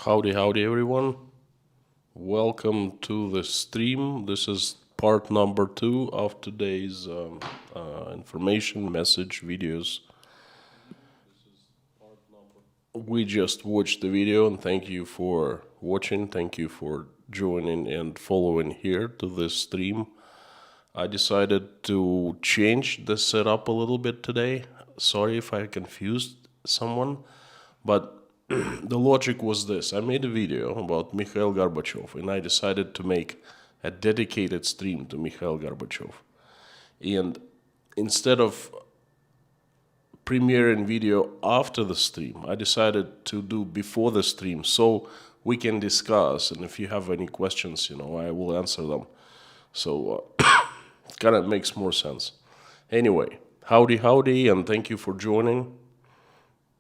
Howdy, howdy, everyone. Welcome to the stream. This is part number 2 of today's information message videos. We just watched the video, and thank you for watching. Thank you for joining and following here to this stream. I decided to change the setup a little bit today. Sorry if I confused someone, but the logic was this. I made a video about Mikhail Gorbachev, and I decided to make a dedicated stream to Mikhail Gorbachev. And instead of premiering video after the stream, I decided to do before the stream so we can discuss. And if you have any questions, I will answer them. So it kind of makes more sense. Anyway, howdy, and thank you for joining.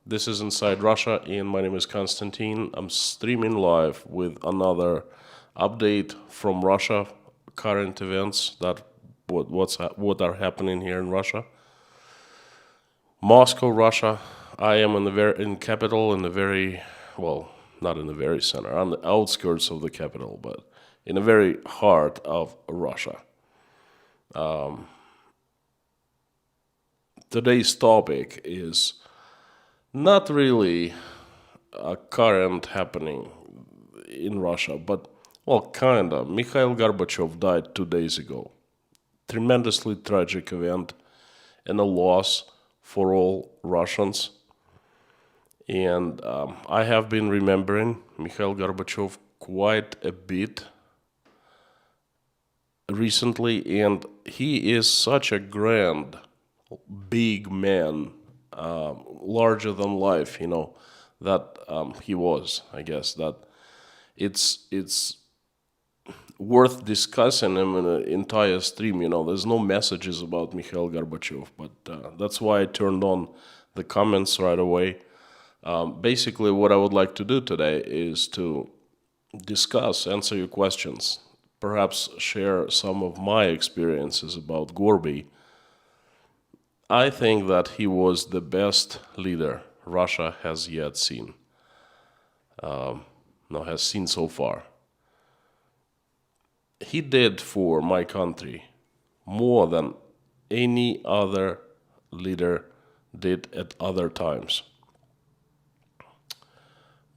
This is Inside Russia, and my name is Konstantin. I'm streaming live with another update from Russia, current events that what are happening here in Russia. Moscow, Russia. I am in capital, in the very not in the very center, on the outskirts of the capital, but in the very heart of Russia. Today's topic is not really a current happening in Russia, but, kinda. Mikhail Gorbachev died 2 days ago. Tremendously tragic event and a loss for all Russians. And I have been remembering Mikhail Gorbachev quite a bit recently, and he is such a grand, big man, larger than life, that he was. I guess that it's worth discussing him in an entire stream. There's no messages about Mikhail Gorbachev, but that's why I turned on the comments right away. Basically, what I would like to do today is to discuss, answer your questions, perhaps share some of my experiences about Gorby. I think that he was the best leader Russia has yet seen. Has seen so far. He did for my country more than any other leader did at other times.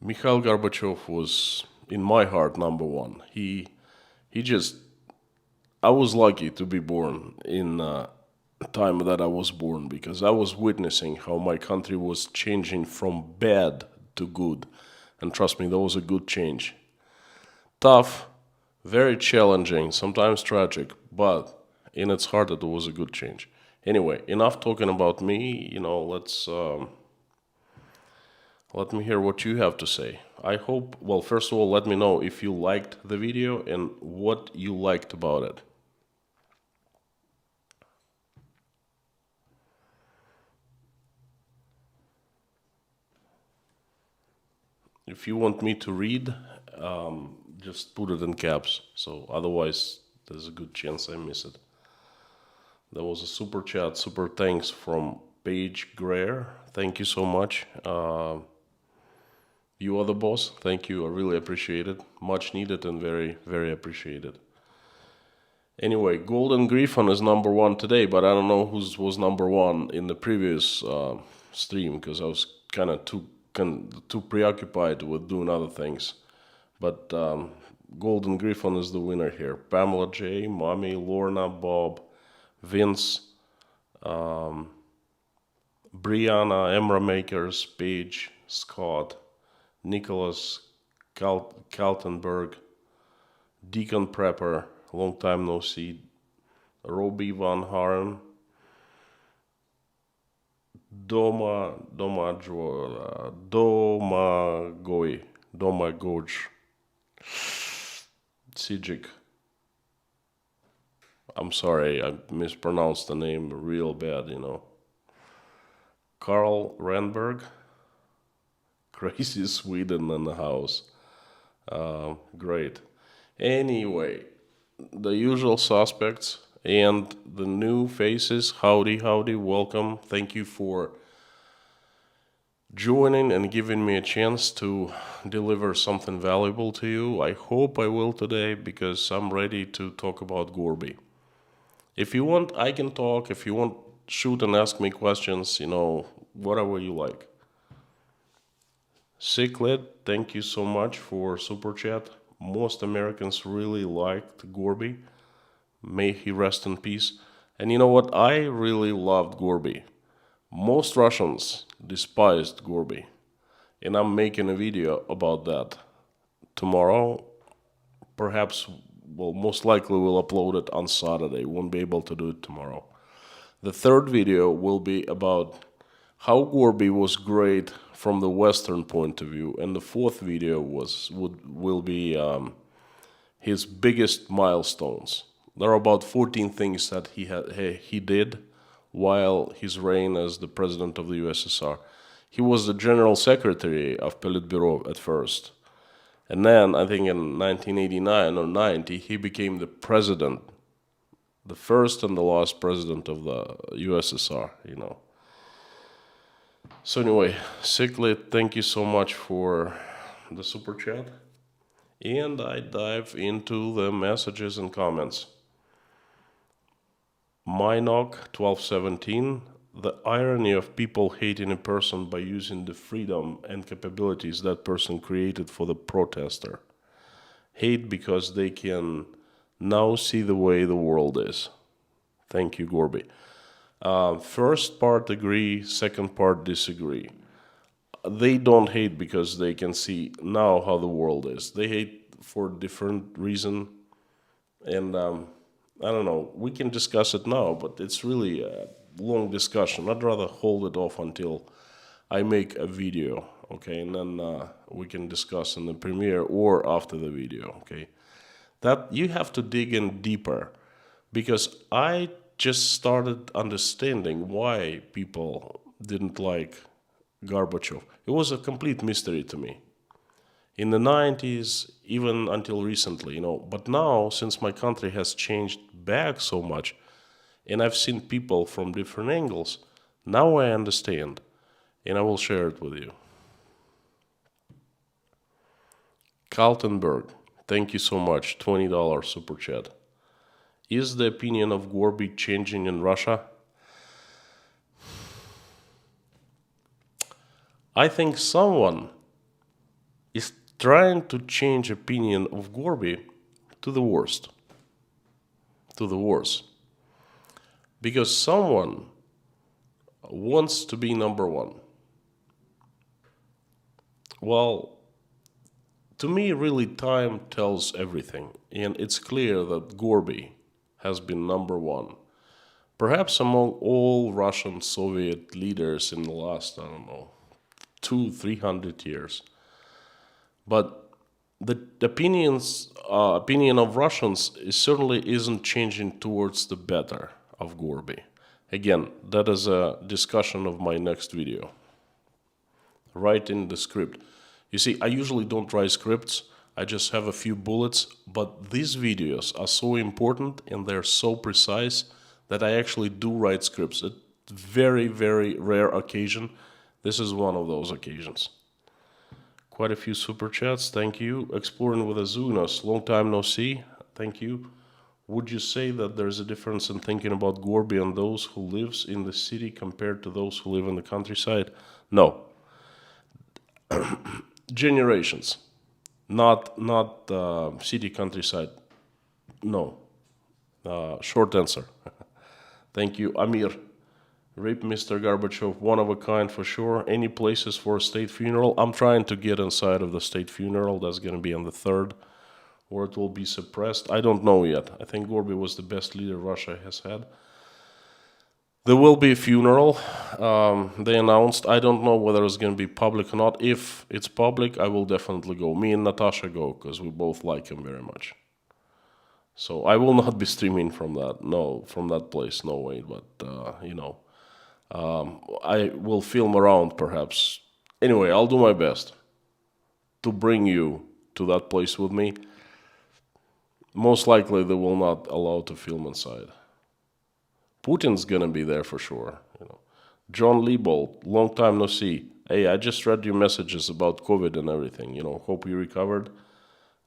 Mikhail Gorbachev was, in my heart, number one. I was lucky to be born in time that I was born, because I was witnessing how my country was changing from bad to good. And trust me, that was a good change. Tough, very challenging, sometimes tragic, but in its heart it was a good change. Anyway, enough talking about me. Let me hear what you have to say. I hope, first of all, let me know if you liked the video and what you liked about it. If you want me to read, just put it in caps. So otherwise, there's a good chance I miss it. There was a super chat, super thanks from Paige Greer. Thank you so much. You are the boss. Thank you. I really appreciate it. Much needed and very, very appreciated. Anyway, Golden Griffin is number 1 today, but I don't know who was number 1 in the previous stream, because I was kind of too preoccupied with doing other things. But Golden Griffin is the winner here. Pamela J, Mommy, Lorna, Bob, Vince, Brianna, Emra Makers, Paige, Scott, Nicholas Kaltenberg, Deacon Prepper, long time no see, Robbie Van Haren, Domagoj, Sijik. I'm sorry, I mispronounced the name real bad, Carl Renberg, Crazy Sweden in the house. Great. Anyway, the usual suspects and the new faces. Howdy, welcome. Thank you for joining and giving me a chance to deliver something valuable to you. I hope I will today because I'm ready to talk about Gorby. If you want, I can talk. If you want, shoot and ask me questions, whatever you like. Ciclet, thank you so much for Super Chat. Most Americans really liked Gorby. May he rest in peace. And you know what? I really loved Gorby. Most Russians despised Gorby. And I'm making a video about that tomorrow. Perhaps, well, most likely we'll upload it on Saturday. Won't be able to do it tomorrow. The third video will be about how Gorby was great from the Western point of view, and the fourth video will be his biggest milestones. There are about 14 things that he did while his reign as the president of the USSR. He was the general secretary of Politburo at first, and then I think in 1989 or 90 he became the president, the first and the last president of the USSR. So anyway, Ciclet, thank you so much for the super chat. And I dive into the messages and comments. Minok1217, the irony of people hating a person by using the freedom and capabilities that person created for the protester. Hate because they can now see the way the world is. Thank you, Gorby. First part agree, second part disagree. They don't hate because they can see now how the world is. They hate for different reason, and I don't know. We can discuss it now, but it's really a long discussion. I'd rather hold it off until I make a video, okay, and then we can discuss in the premiere or after the video, okay. That you have to dig in deeper, because I just started understanding why people didn't like Gorbachev. It was a complete mystery to me. In the 90s, even until recently, But now, since my country has changed back so much, and I've seen people from different angles, now I understand, and I will share it with you. Kaltenberg, thank you so much, $20 super chat. Is the opinion of Gorby changing in Russia? I think someone is trying to change opinion of Gorby to the worst. To the worse. Because someone wants to be number one. Well, to me, really, time tells everything. And it's clear that Gorby has been number one. Perhaps among all Russian Soviet leaders in the last, 200-300 years. But the opinion of Russians certainly isn't changing towards the better of Gorby. Again, that is a discussion of my next video. Write in the script. You see, I usually don't write scripts. I just have a few bullets, but these videos are so important and they're so precise that I actually do write scripts. It's very, very rare occasion. This is one of those occasions. Quite a few super chats, thank you. Exploring with Azunas, long time no see, thank you. Would you say that there's a difference in thinking about Gorby and those who lives in the city compared to those who live in the countryside? No. Generations. Not city countryside. No. Short answer. Thank you, Amir. Rip Mr. Gorbachev, one of a kind for sure. Any places for a state funeral? I'm trying to get inside of the state funeral. That's going to be on the 3rd, or it will be suppressed. I don't know yet. I think Gorby was the best leader Russia has had. There will be a funeral, they announced. I don't know whether it's going to be public or not. If it's public, I will definitely go. Me and Natasha go, because we both like him very much. So I will not be streaming from that. No, from that place, no way. But, I will film around, perhaps. Anyway, I'll do my best to bring you to that place with me. Most likely, they will not allow to film inside. Putin's gonna be there for sure. John Liebold, long time no see. Hey, I just read your messages about COVID and everything. Hope you recovered.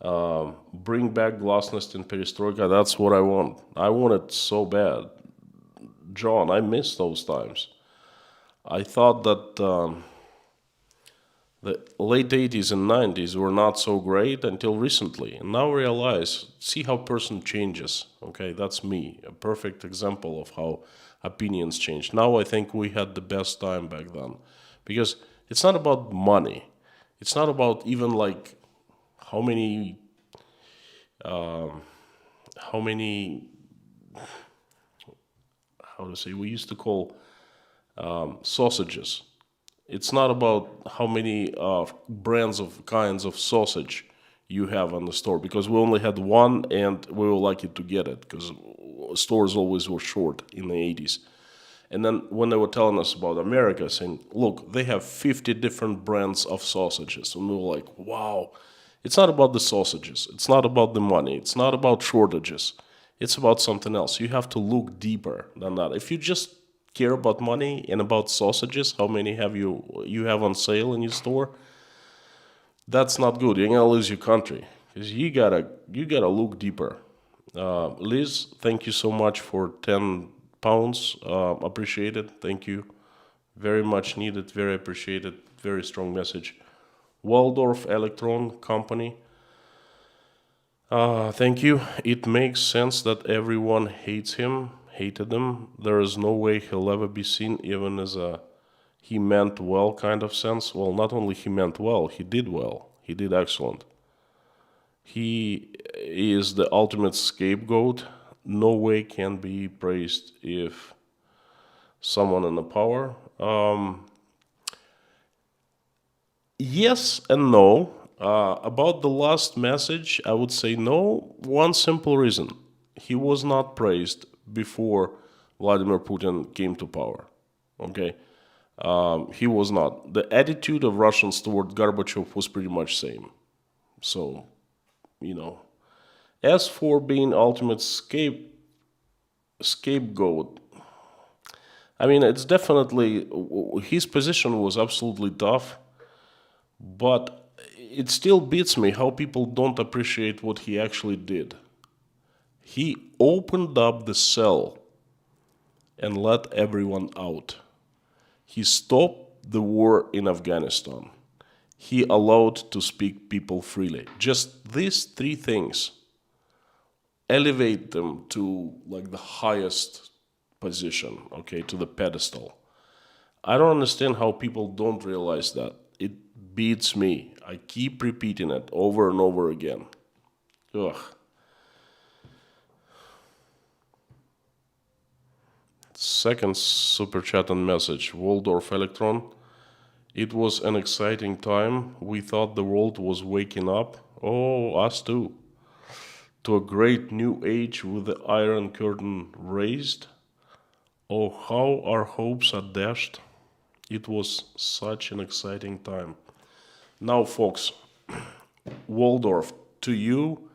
Bring back glasnost and perestroika. That's what I want. I want it so bad. John, I miss those times. I thought that the late 80s and 90s were not so great until recently. And now I realize, see how person changes. Okay, that's me. A perfect example of how opinions change. Now I think we had the best time back then. Because it's not about money. It's not about even like how many, how many, how to say, we used to call sausages. It's not about how many brands of kinds of sausage you have on the store, because we only had one and we were lucky to get it because stores always were short in the 80s. And then when they were telling us about America, saying, look, they have 50 different brands of sausages. And we were like, wow, it's not about the sausages. It's not about the money. It's not about shortages. It's about something else. You have to look deeper than that. If you just care about money and about sausages, how many have you have on sale in your store, that's not good. You're gonna lose your country because you gotta look deeper. Liz, thank you so much for £10. Appreciate it. Thank you. Very much needed. Very appreciated. Very strong message. Waldorf Electron Company. Thank you. It makes sense that everyone hated him. There is no way he'll ever be seen, even as a he meant well kind of sense. Well, not only he meant well, he did well. He did excellent. He is the ultimate scapegoat. No way can be praised if someone in the power. Yes and no. About the last message, I would say no. One simple reason. He was not praised before Vladimir Putin came to power. Okay? He was not. The attitude of Russians toward Gorbachev was pretty much same. So, As for being ultimate scapegoat, I mean, it's definitely, his position was absolutely tough, but it still beats me how people don't appreciate what he actually did. He opened up the cell and let everyone out. He stopped the war in Afghanistan. He allowed to speak people freely. Just these three things elevate them to like the highest position, okay, to the pedestal. I don't understand how people don't realize that. It beats me. I keep repeating it over and over again. Ugh. Second super chat and message, Waldorf Electron. It was an exciting time. We thought the world was waking up. Oh, us too. To a great new age with the Iron Curtain raised. Oh, how our hopes are dashed. It was such an exciting time. Now, folks, Waldorf, to you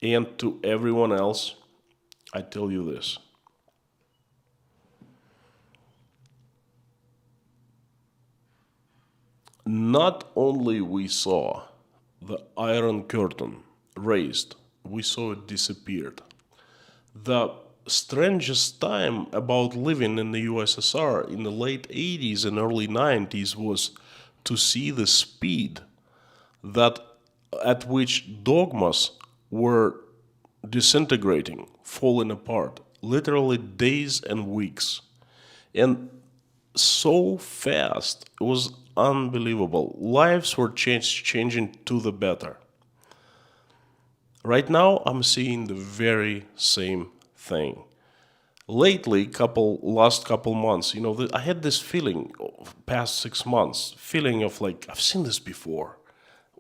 and to everyone else, I tell you this. Not only we saw the Iron Curtain raised, we saw it disappeared. The strangest time about living in the USSR in the late 80s and early 90s was to see the speed at which dogmas were disintegrating, falling apart, literally days and weeks. And so fast, it was unbelievable. Lives were changing to the better. Right now, I'm seeing the very same thing. Lately, last couple months, I had this feeling, past 6 months, feeling of like, I've seen this before.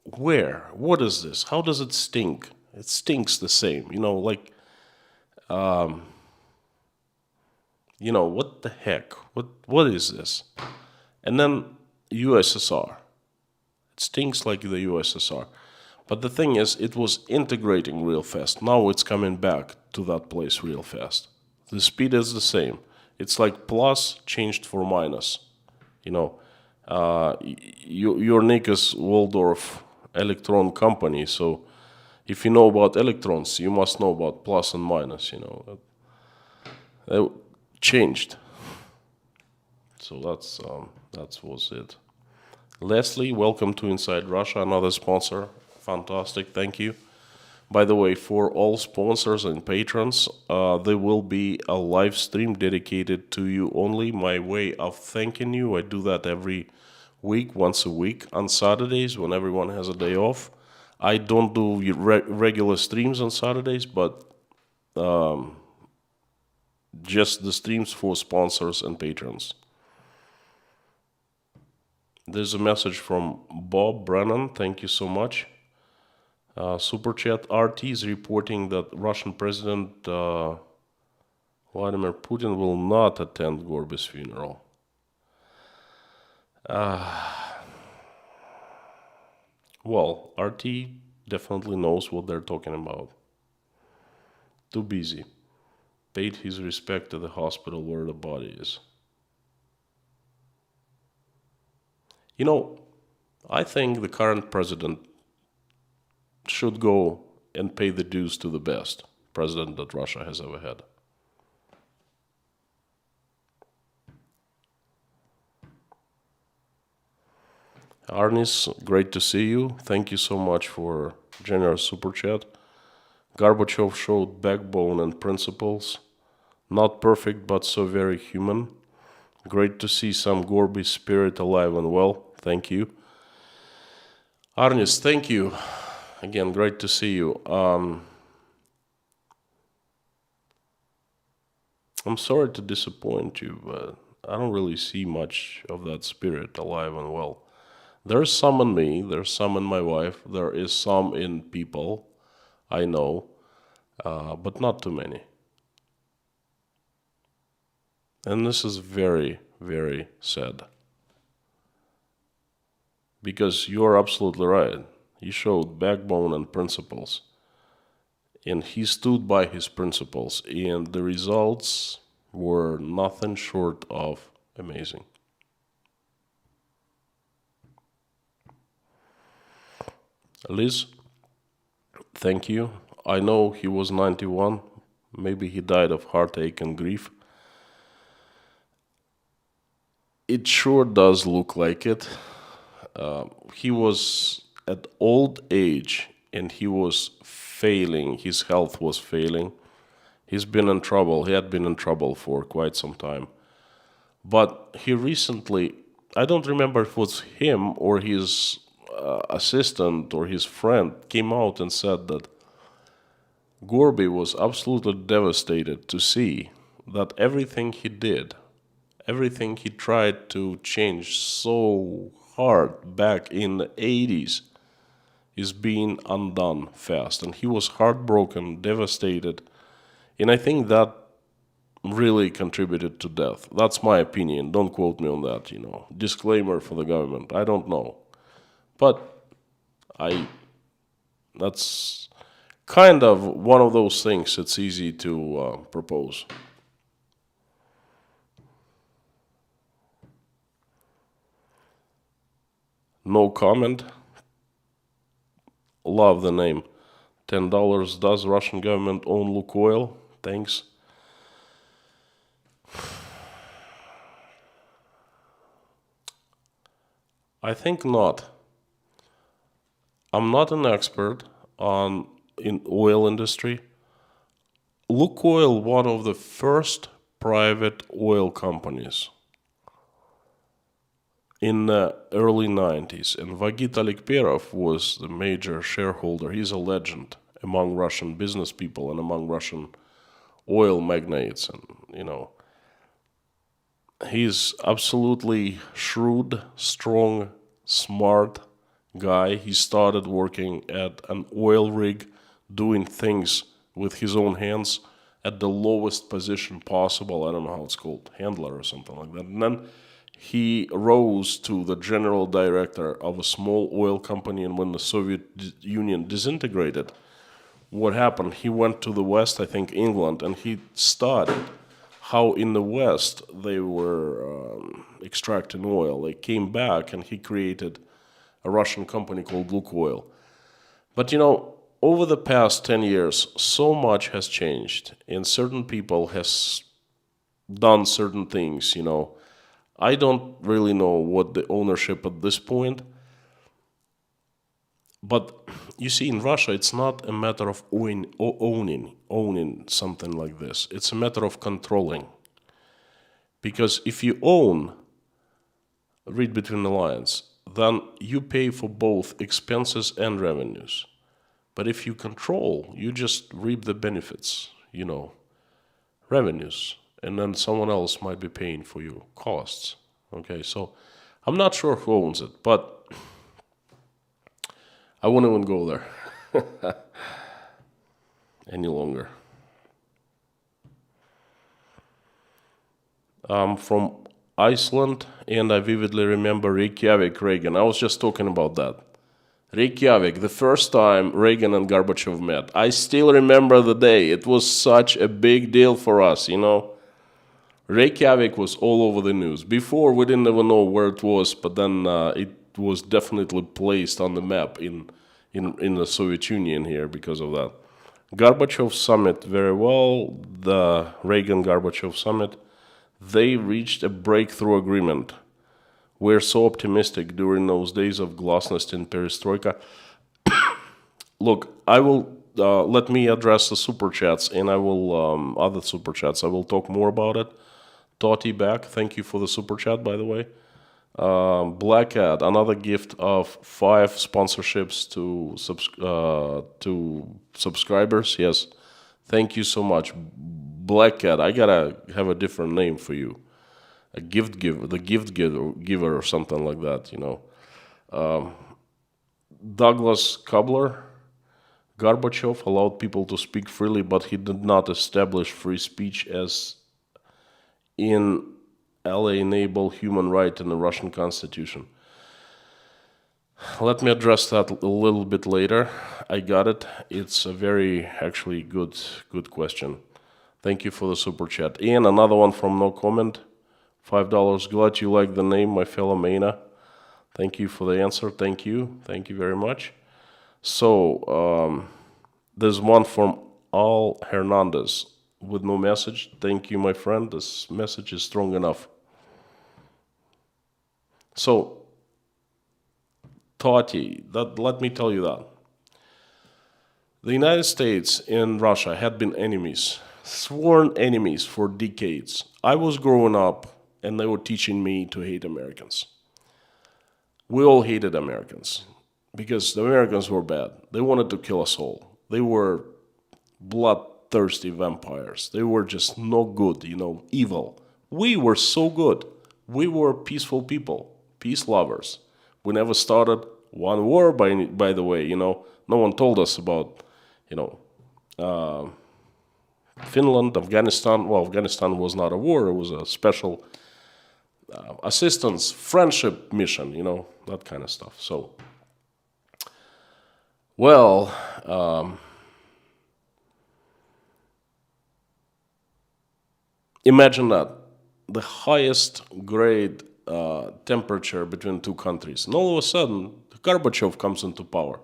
Where? What is this? How does it stink? It stinks the same, what the heck? What is this? And then USSR. It stinks like the USSR. But the thing is, it was integrating real fast. Now it's coming back to that place real fast. The speed is the same. It's like plus changed for minus. Your nick is Waldorf Electron Company, so if you know about electrons, you must know about plus and minus. It changed. So that was it. Leslie, welcome to Inside Russia, another sponsor. Fantastic, thank you. By the way, for all sponsors and patrons, there will be a live stream dedicated to you only. My way of thanking you, I do that every week, once a week, on Saturdays when everyone has a day off. I don't do regular streams on Saturdays, but just the streams for sponsors and patrons. There's a message from Bob Brennan. Thank you so much. Super chat. RT is reporting that Russian President Vladimir Putin will not attend Gorby's funeral. Well, RT definitely knows what they're talking about. Too busy. Paid his respect to the hospital where the body is. I think the current president should go and pay the dues to the best president that Russia has ever had. Arnis, great to see you. Thank you so much for generous super chat. Gorbachev showed backbone and principles. Not perfect, but so very human. Great to see some Gorby spirit alive and well. Thank you. Arnis, thank you. Again, great to see you. I'm sorry to disappoint you, but I don't really see much of that spirit alive and well. There's some in me, there's some in my wife, there is some in people I know, but not too many. And this is very, very sad. Because you're absolutely right. He showed backbone and principles. And he stood by his principles. And the results were nothing short of amazing. Liz, thank you. I know he was 91. Maybe he died of heartache and grief. It sure does look like it. He was at old age and he was failing. His health was failing. He's been in trouble. He had been in trouble for quite some time. But he recently, I don't remember if it was him or his assistant or his friend, came out and said that Gorby was absolutely devastated to see that everything he did, everything he tried to change so hard back in the 80s is being undone fast. And he was heartbroken, devastated. And I think that really contributed to death. That's my opinion. Don't quote me on that, Disclaimer for the government. I don't know. But that's kind of one of those things it's easy to propose. No comment. Love the name. $10. Does Russian government own Lukoil? Thanks. I think not. I'm not an expert in oil industry. Lukoil, one of the first private oil companies in the early 90s, and Vagit Alikperov was the major shareholder. He's a legend among Russian business people and among Russian oil magnates, and he's absolutely shrewd, strong, smart guy. He started working at an oil rig, doing things with his own hands at the lowest position possible. I don't know how it's called, handler or something like that. And then he rose to the general director of a small oil company, and when the Soviet Union disintegrated, what happened? He went to the West, I think England, and he studied how in the West they were extracting oil. They came back and he created a Russian company called Lukoil. But over the past 10 years, so much has changed, and certain people has done certain things. I don't really know what the ownership at this point, but you see, in Russia, it's not a matter of owning something like this. It's a matter of controlling. Because if you own, read between the lines, then you pay for both expenses and revenues. But if you control, you just reap the benefits, revenues. And then someone else might be paying for your costs. Okay, so I'm not sure who owns it, but I won't even go there any longer. I'm from Iceland, and I vividly remember Reykjavik, Reagan. I was just talking about that. Reykjavik, the first time Reagan and Gorbachev met. I still remember the day. It was such a big deal for us, Reykjavik was all over the news. Before, we didn't even know where it was, but then it was definitely placed on the map in the Soviet Union here because of that. Gorbachev summit, very well. The Reagan-Gorbachev summit, they reached a breakthrough agreement. We're so optimistic during those days of glasnost and perestroika. Look, I will let me address the super chats, and I will other super chats. I will talk more about it. Toti back, thank you for the super chat, by the way. Black Cat, another gift of 5 sponsorships to subscribers. Yes, thank you so much, Black Cat. I gotta have a different name for you. A gift giver, the gift giver or something like that, Douglas Cobbler, Gorbachev allowed people to speak freely, but he did not establish free speech as inalienable human right in the Russian constitution. Let me address that a little bit later. I got it. It's a very, actually, good question. Thank you for the super chat. And another one from No Comment. $5. Glad you like the name, my fellow Maina. Thank you for the answer. Thank you. Thank you very much. So, there's one from Al Hernandez with no message. Thank you, my friend. This message is strong enough. So, Tati, let me tell you that. The United States and Russia had been enemies, sworn enemies for decades. I was growing up, and they were teaching me to hate Americans. We all hated Americans because the Americans were bad. They wanted to kill us all. They were bloodthirsty vampires. They were just no good, evil. We were so good. We were peaceful people, peace lovers. We never started one war, by the way, No one told us about, Finland, Afghanistan. Well, Afghanistan was not a war. It was a special assistance, friendship mission, that kind of stuff. So, well, imagine that. The highest grade temperature between two countries. And all of a sudden, Gorbachev comes into power.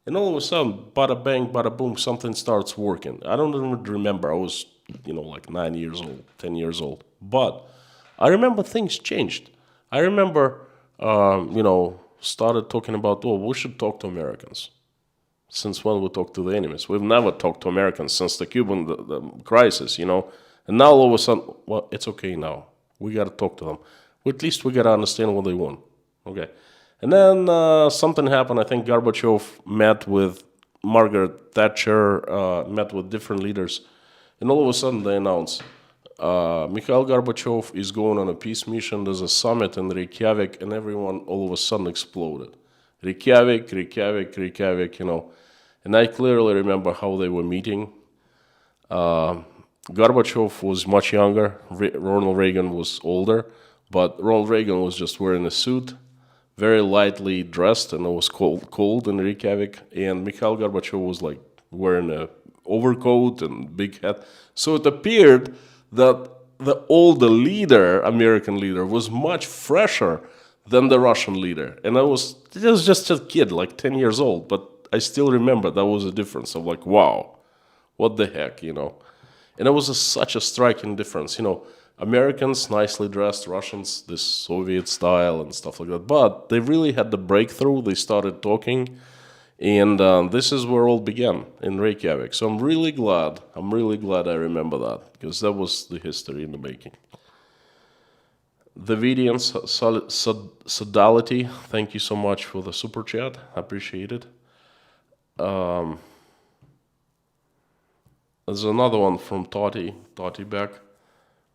And all of a sudden, bada bang, bada boom, something starts working. I don't even remember. I was, like 9 years old, 10 years old. But I remember things changed. I remember, started talking about, we should talk to Americans. Since when we talk to the enemies? We've never talked to Americans since the Cuban the crisis, And now all of a sudden, well, it's okay now. We got to talk to them. At least we got to understand what they want. Okay. And then something happened. I think Gorbachev met with Margaret Thatcher, met with different leaders. And all of a sudden they announced, Mikhail Gorbachev is going on a peace mission. There's a summit in Reykjavik, and everyone all of a sudden exploded. Reykjavik, And I clearly remember how they were meeting. Gorbachev was much younger. Ronald Reagan was older. But Ronald Reagan was just wearing a suit, very lightly dressed, and it was cold in Reykjavik. And Mikhail Gorbachev was like wearing a overcoat and big hat. So it appeared that the older leader, American leader, was much fresher than the Russian leader. And I was just a kid, like 10 years old, but I still remember that was a difference of like, wow, what the heck, you know. And it was such a striking difference, you know. Americans, nicely dressed, Russians, this Soviet style and stuff like that. But they really had the breakthrough. They started talking. And this is where all began in Reykjavik. So I'm really glad I remember that, because that was the history in the making. The Vidian Sodality, thank you so much for the super chat. I appreciate it. There's another one from Toti back.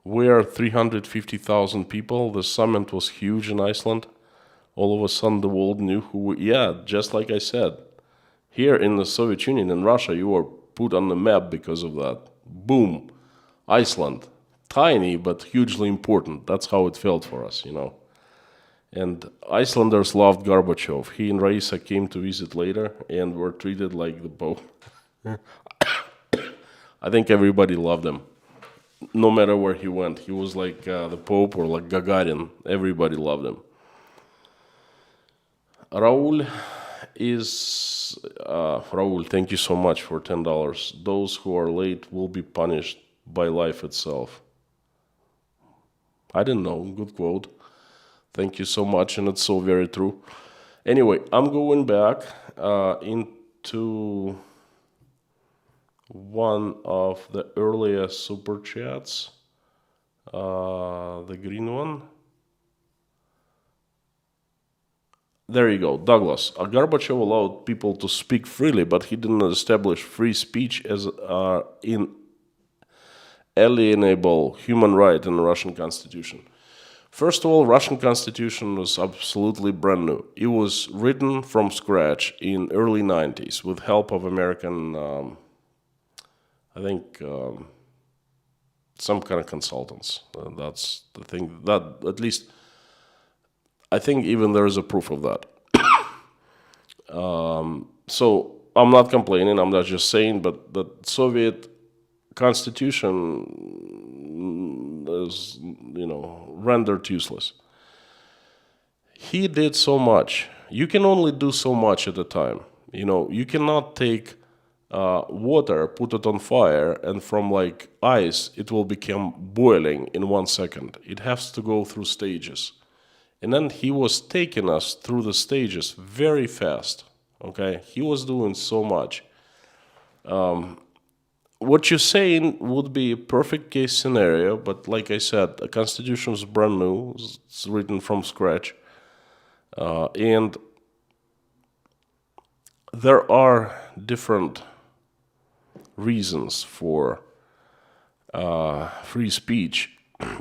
We are 350,000 people. The summit was huge in Iceland. All of a sudden, the world knew who we... Yeah, just like I said. Here in the Soviet Union and Russia, you were put on the map because of that. Boom. Iceland. Tiny, but hugely important. That's how it felt for us, you know. And Icelanders loved Gorbachev. He and Raisa came to visit later and were treated like the Pope. I think everybody loved him. No matter where he went. He was like the Pope or like Gagarin. Everybody loved him. Raul is... Raul, thank you so much for $10. Those who are late will be punished by life itself. I didn't know. Good quote. Thank you so much, and it's so very true. Anyway, I'm going back into one of the earlier super chats, the green one. There you go, Douglas. Gorbachev allowed people to speak freely, but he didn't establish free speech as inalienable human right in the Russian constitution. First of all, Russian constitution was absolutely brand new. It was written from scratch in early 90s with help of American, I think, some kind of consultants. That's the thing. That at least, I think even there is a proof of that. So I'm not complaining. I'm not just saying, but the Soviet constitution is, you know, rendered useless. He did so much. You can only do so much at a time. You know, you cannot take water, put it on fire, and from like ice, it will become boiling in 1 second. It has to go through stages. And then he was taking us through the stages very fast. Okay, he was doing so much. What you're saying would be a perfect case scenario, but like I said, the constitution is brand new. It's written from scratch. And there are different reasons for free speech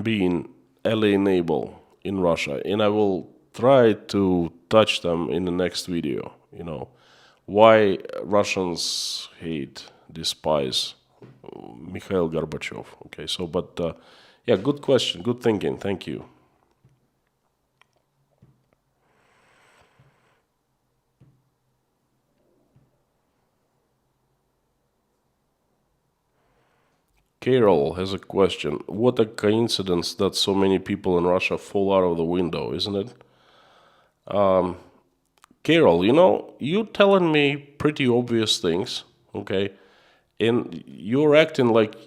being alienable in Russia. And I will try to touch them in the next video. You know, why Russians hate, despise Mikhail Gorbachev. Okay, so, but yeah, good question, good thinking, thank you. Carol has a question. What a coincidence that so many people in Russia fall out of the window, isn't it? Carol, you know, you're telling me pretty obvious things, okay? And you're acting like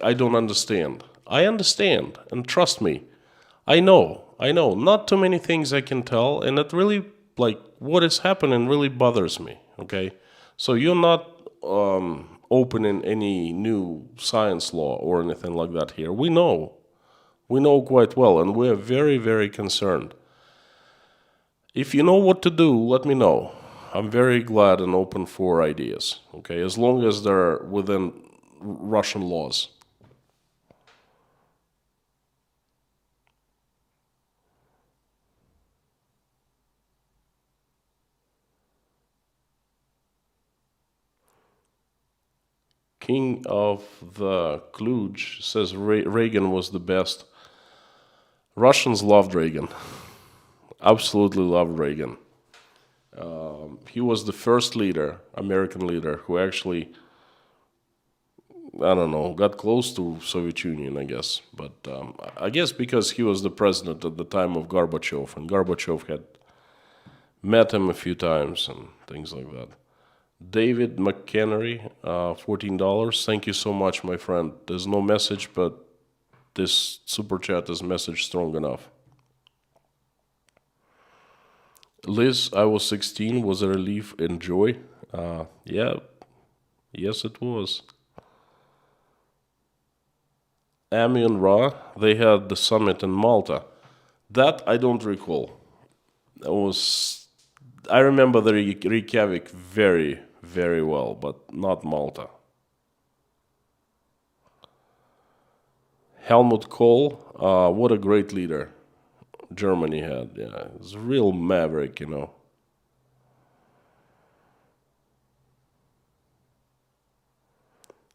I don't understand. I understand, and trust me, I know. Not too many things I can tell, and it really, like, what is happening really bothers me, okay? So you're not opening any new science law or anything like that here. We know quite well, and we're very, very concerned. If you know what to do, let me know. I'm very glad and open for ideas, okay, as long as they're within Russian laws. King of the Kluge says Reagan was the best. Russians loved Reagan. Absolutely loved Reagan. He was the first leader, American leader, who actually, I don't know, got close to Soviet Union, I guess. But I guess because he was the president at the time of Gorbachev, and Gorbachev had met him a few times and things like that. David McHenry, $14. Thank you so much, my friend. There's no message, but this super chat is message strong enough. Liz, I was 16. Was a relief and joy? Yeah, yes, it was. Amy and Ra, they had the summit in Malta. That I don't recall. I remember the Reykjavik very, very well, but not Malta. Helmut Kohl, what a great leader Germany had. Yeah, it's a real maverick, you know.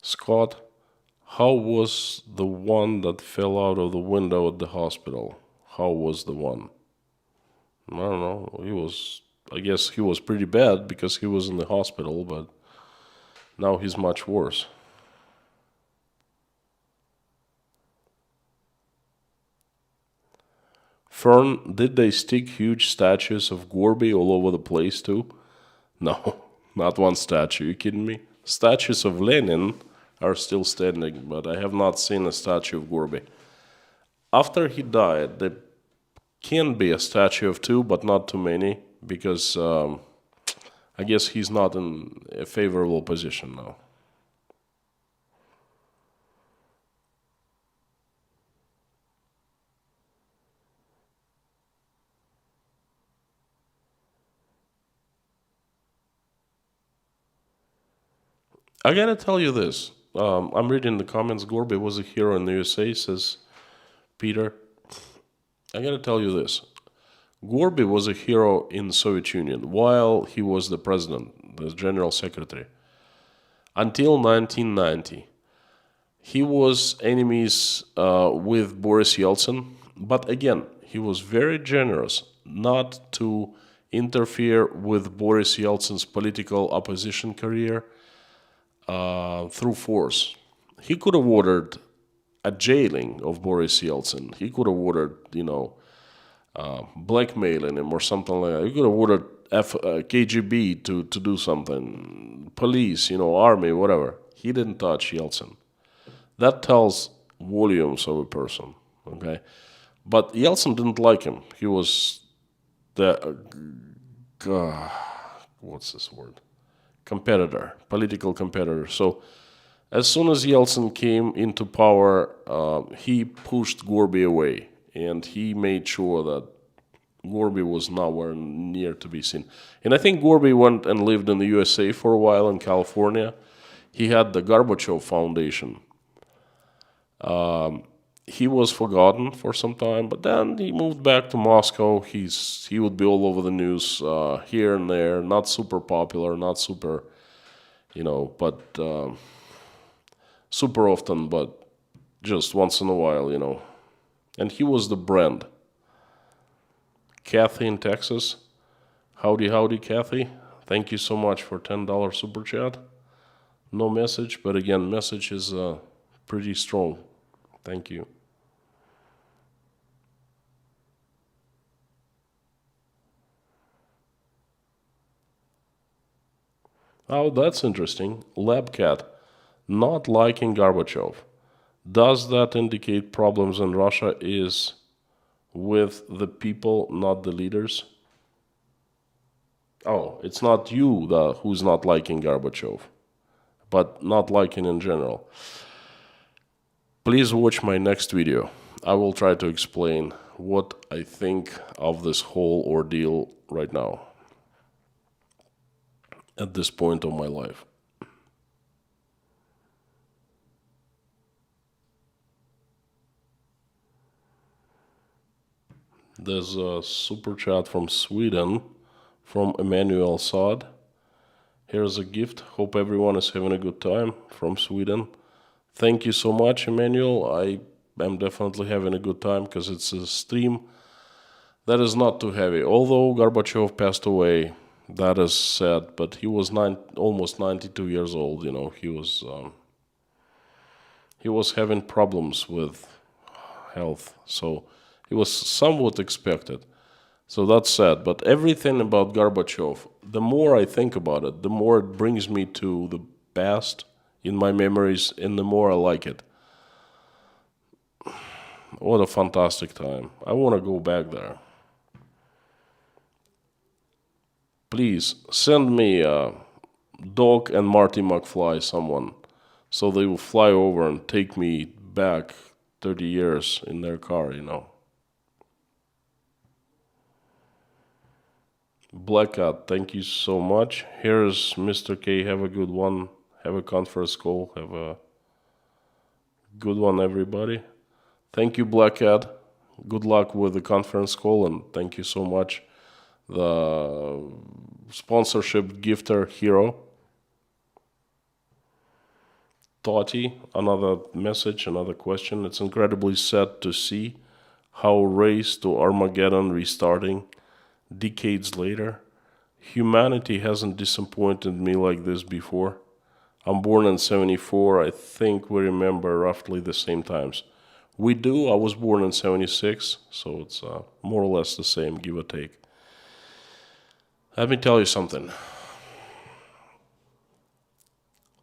Scott, how was the one that fell out of the window at the hospital? How was the one? I don't know. I guess he was pretty bad because he was in the hospital, but now he's much worse. Fern, did they stick huge statues of Gorby all over the place too? No, not one statue. You kidding me? Statues of Lenin are still standing, but I have not seen a statue of Gorby. After he died, there can be a statue of two, but not too many, because I guess he's not in a favorable position now. I gotta tell you this. I'm reading the comments. Gorby was a hero in the USA, says Peter. I gotta tell you this. Gorby was a hero in the Soviet Union while he was the president, the general secretary. Until 1990, he was enemies with Boris Yeltsin, but again, he was very generous not to interfere with Boris Yeltsin's political opposition career through force. He could have ordered a jailing of Boris Yeltsin. He could have ordered, blackmailing him or something like that. He could have ordered KGB to do something, police, army, whatever. He didn't touch Yeltsin. That tells volumes of a person, okay? But Yeltsin didn't like him. He was the, what's this word? Competitor, political competitor. So as soon as Yeltsin came into power, he pushed Gorby away, and he made sure that Gorby was nowhere near to be seen. And I think Gorby went and lived in the USA for a while in California. He had the Gorbachev Foundation. He was forgotten for some time, but then he moved back to Moscow. He would be all over the news here and there, not super popular, not super, but super often, but just once in a while. And he was the brand. Kathy in Texas. Howdy, howdy, Kathy. Thank you so much for $10 super chat. No message, but again, message is pretty strong. Thank you. Oh, that's interesting. Labcat, not liking Gorbachev. Does that indicate problems in Russia is with the people, not the leaders? Oh, it's not you who's not liking Gorbachev, but not liking in general. Please watch my next video. I will try to explain what I think of this whole ordeal right now, at this point of my life. There's a super chat from Sweden, from Emmanuel Saad. Here's a gift. Hope everyone is having a good time, from Sweden. Thank you so much, Emmanuel. I am definitely having a good time because it's a stream that is not too heavy. Although Gorbachev passed away, that is sad, but he was almost 92 years old. He was he was having problems with health, so it was somewhat expected. So that's sad. But everything about Gorbachev, the more I think about it, the more it brings me to the past in my memories, and the more I like it. What a fantastic time. I want to go back there. Please send me Doc and Marty McFly, someone, so they will fly over and take me back 30 years in their car. Black Cat, thank you so much. Here's Mr. K. Have a good one. Have a conference call. Have a good one, everybody. Thank you, Black Cat. Good luck with the conference call, and thank you so much. The sponsorship gifter hero. Toti, another message, another question. It's incredibly sad to see how race to Armageddon restarting decades later. Humanity hasn't disappointed me like this before. I'm born in 74. I think we remember roughly the same times. We do. I was born in 76, so it's more or less the same, give or take. Let me tell you something.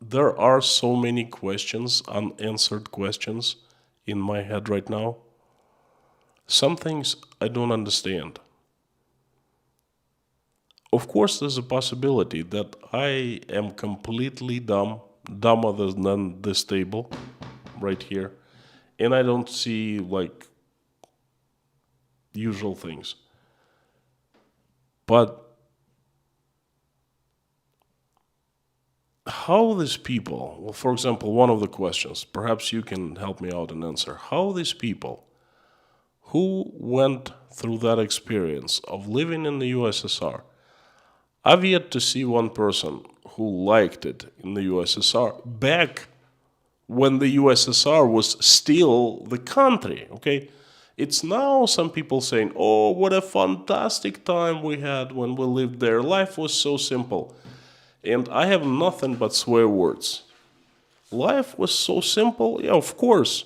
There are so many questions, unanswered questions in my head right now. Some things I don't understand. Of course, there's a possibility that I am completely dumber than this table right here, and I don't see like usual things. But how these people, well, for example, one of the questions, perhaps you can help me out and answer, how these people who went through that experience of living in the USSR, I've yet to see one person who liked it in the USSR back when the USSR was still the country, okay? It's now some people saying, oh, what a fantastic time we had when we lived there. Life was so simple. And I have nothing but swear words. Life was so simple. Yeah, of course.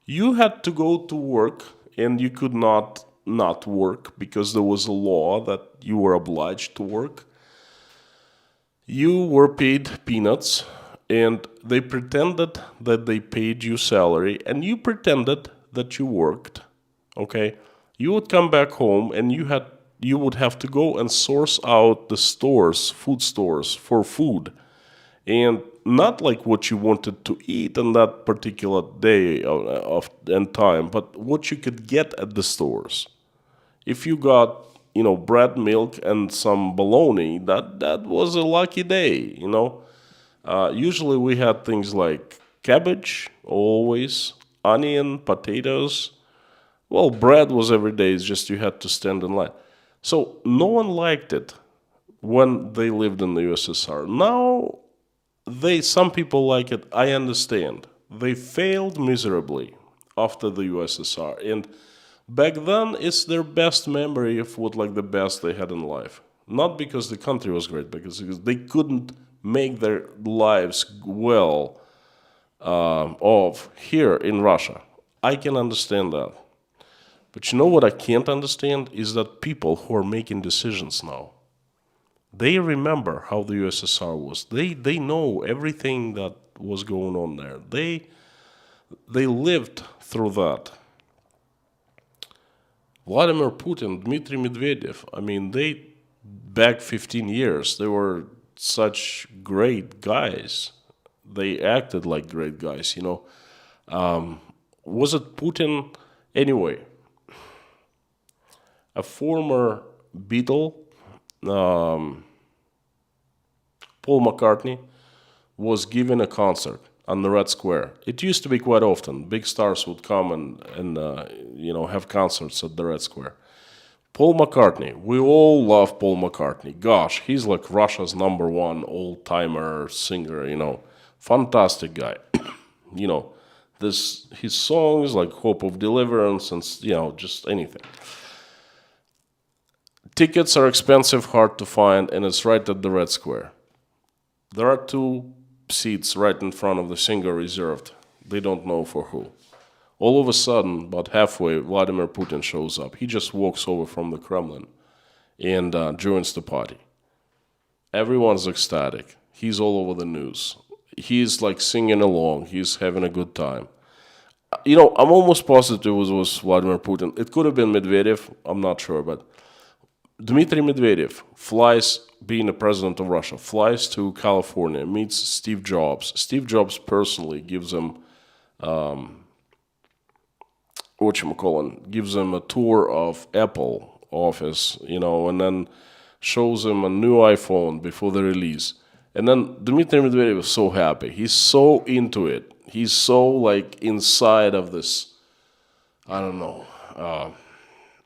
You had to go to work and you could not work because there was a law that you were obliged to work. You were paid peanuts and they pretended that they paid you salary and you pretended that you worked. Okay? You would come back home and you would have to go and source out the stores, food stores, for food. And not like what you wanted to eat on that particular day and time, but what you could get at the stores. If you got, bread, milk, and some bologna, that was a lucky day. Usually we had things like cabbage, always, onion, potatoes. Well, bread was every day, it's just you had to stand in line. So no one liked it when they lived in the USSR. Now, some people like it, I understand. They failed miserably after the USSR. And back then, it's their best memory of what the best they had in life. Not because the country was great, because they couldn't make their lives well off here in Russia. I can understand that. But you know what I can't understand is that people who are making decisions now, they remember how the USSR was. They know everything that was going on there. They lived through that. Vladimir Putin, Dmitry Medvedev, they back 15 years, they were such great guys. They acted like great guys, Was it Putin? Anyway, a former Beatle, Paul McCartney, was given a concert on the Red Square. It used to be quite often. Big stars would come and have concerts at the Red Square. Paul McCartney, we all love Paul McCartney. Gosh, he's like Russia's #1 old-timer singer, fantastic guy. His songs like Hope of Deliverance and, just anything. Tickets are expensive, hard to find, and it's right at the Red Square. There are 2 seats right in front of the singer reserved. They don't know for who. All of a sudden, about halfway, Vladimir Putin shows up. He just walks over from the Kremlin and joins the party. Everyone's ecstatic. He's all over the news. He's like singing along. He's having a good time. I'm almost positive it was Vladimir Putin. It could have been Medvedev. I'm not sure, but Dmitry Medvedev flies, being the president of Russia, flies to California, meets Steve Jobs. Steve Jobs personally gives him, gives him a tour of Apple office, and then shows him a new iPhone before the release. And then Dmitry Medvedev is so happy. He's so into it. He's so like inside of this, I don't know,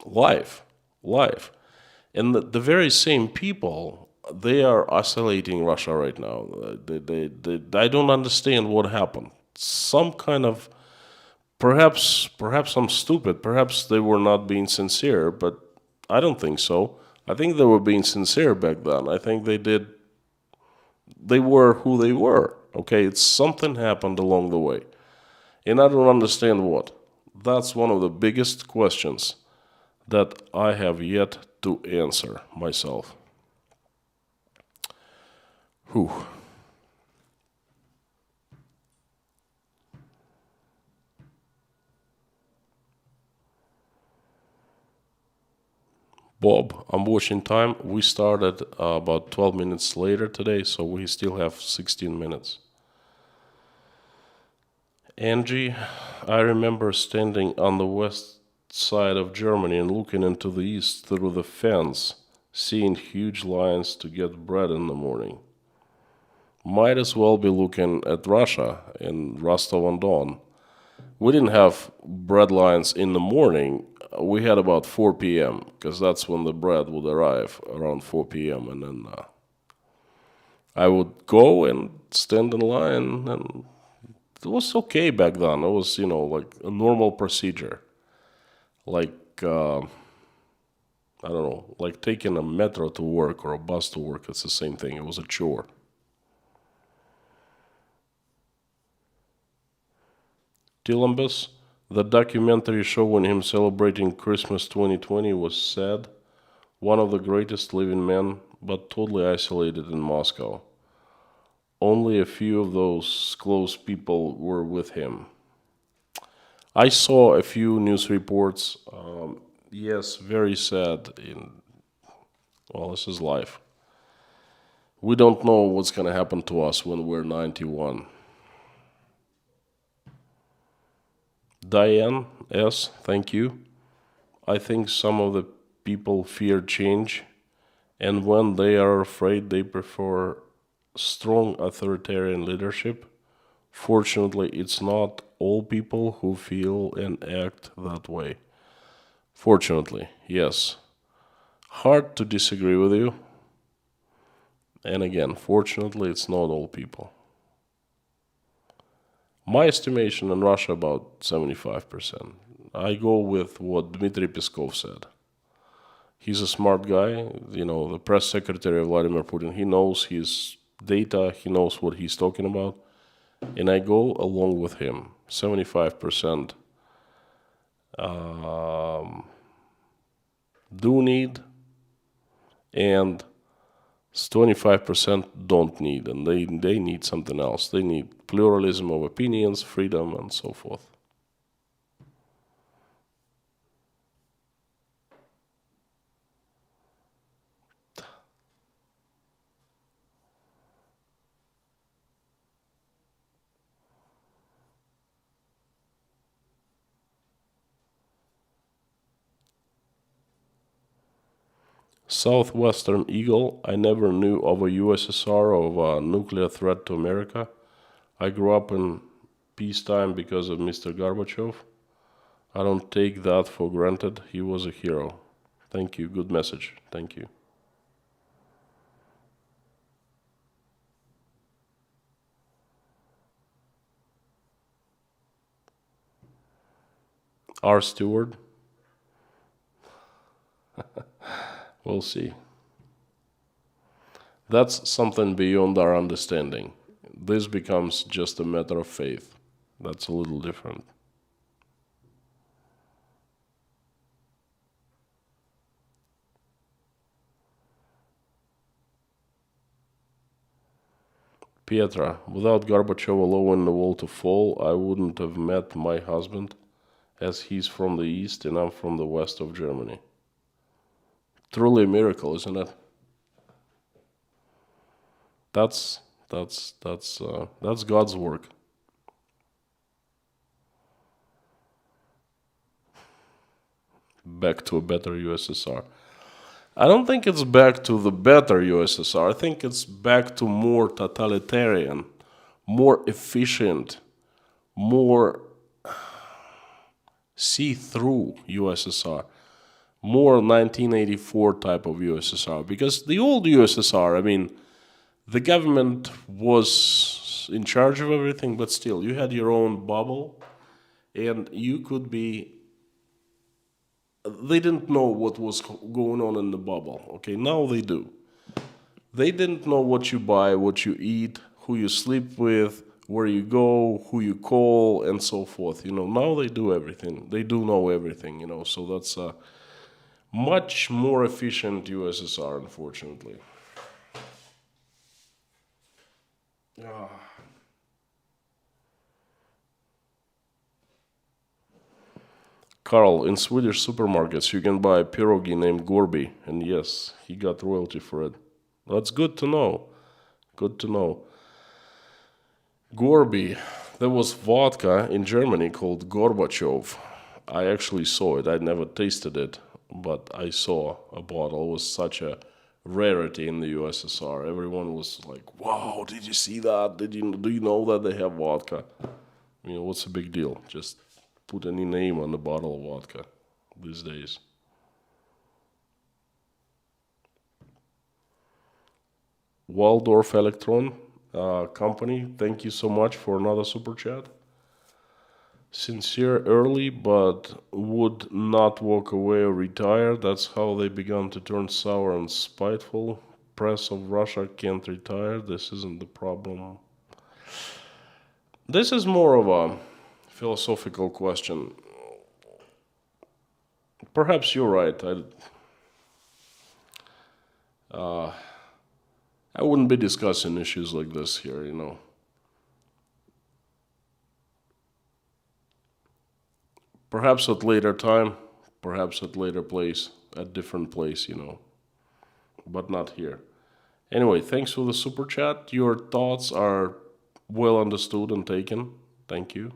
life. And the very same people, they are isolating Russia right now. I don't understand what happened. Some kind of, perhaps I'm stupid. Perhaps they were not being sincere, but I don't think so. I think they were being sincere back then. I think they were who they were. Okay, it's something happened along the way. And I don't understand what. That's one of the biggest questions that I have yet to answer myself. Whew. Bob, I'm watching time. We started about 12 minutes later today, so we still have 16 minutes. Angie, I remember standing on the west side of Germany and looking into the east through the fence, seeing huge lines to get bread in the morning. Might as well be looking at Russia in Rostov-on-Don. We didn't have bread lines in the morning. We had about 4 p.m. because that's when the bread would arrive, around 4 p.m. And then I would go and stand in line, and it was okay back then. It was, like a normal procedure. Like, I don't know, like taking a metro to work or a bus to work. It's the same thing. It was a chore. Tilumbus, the documentary showing him celebrating Christmas 2020 was sad. One of the greatest living men, but totally isolated in Moscow. Only a few of those close people were with him. I saw a few news reports. Yes, very sad. Well, this is life. We don't know what's going to happen to us when we're 91. Diane S., thank you. I think some of the people fear change, and when they are afraid, they prefer strong authoritarian leadership. Fortunately, it's not all people who feel and act that way. Fortunately, yes. Hard to disagree with you. And again, fortunately, it's not all people. My estimation in Russia about 75%. I go with what Dmitry Peskov said. He's a smart guy, the press secretary of Vladimir Putin. He knows his data, he knows what he's talking about, and I go along with him. 75% do need, and 25% don't need, and they need something else. They need pluralism of opinions, freedom, and so forth. Southwestern Eagle, I never knew of a USSR of a nuclear threat to America. I grew up in peacetime because of Mr. Gorbachev. I don't take that for granted. He was a hero. Thank you. Good message. Thank you. R. Stewart. We'll see. That's something beyond our understanding. This becomes just a matter of faith. That's a little different. Pietra, without Gorbachev allowing the wall to fall, I wouldn't have met my husband, as he's from the east and I'm from the west of Germany. Truly a miracle, isn't it? That's that's God's work. Back to a better USSR. I don't think it's back to the better USSR. I think it's back to more totalitarian, more efficient, more see-through USSR, more 1984 type of USSR. Because the old USSR, I mean, the government was in charge of everything, but still, you had your own bubble, and you could be. They didn't know what was going on in the bubble. Okay, now they do. They didn't know what you buy, what you eat, who you sleep with, where you go, who you call, and so forth. Now they do everything. They do know everything. So that's a much more efficient USSR, unfortunately. Ah. Carl, in Swedish supermarkets, you can buy a pierogi named Gorby, and yes, he got royalty for it. That's good to know. Good to know. Gorby, there was vodka in Germany called Gorbachev. I actually saw it. I never tasted it, but I saw a bottle. It was such a rarity in the USSR. Everyone was like, "Wow, did you see that? Do you know that they have vodka?" What's the big deal? Just put any name on the bottle of vodka these days. Waldorf Electron Company, thank you so much for another super chat. Sincere early, but would not walk away or retire. That's how they began to turn sour and spiteful. Press of Russia can't retire. This isn't the problem. This is more of a philosophical question. Perhaps you're right. I wouldn't be discussing issues like this here. Perhaps at later time, perhaps at later place, at different place, but not here. Anyway, thanks for the super chat. Your thoughts are well understood and taken. Thank you.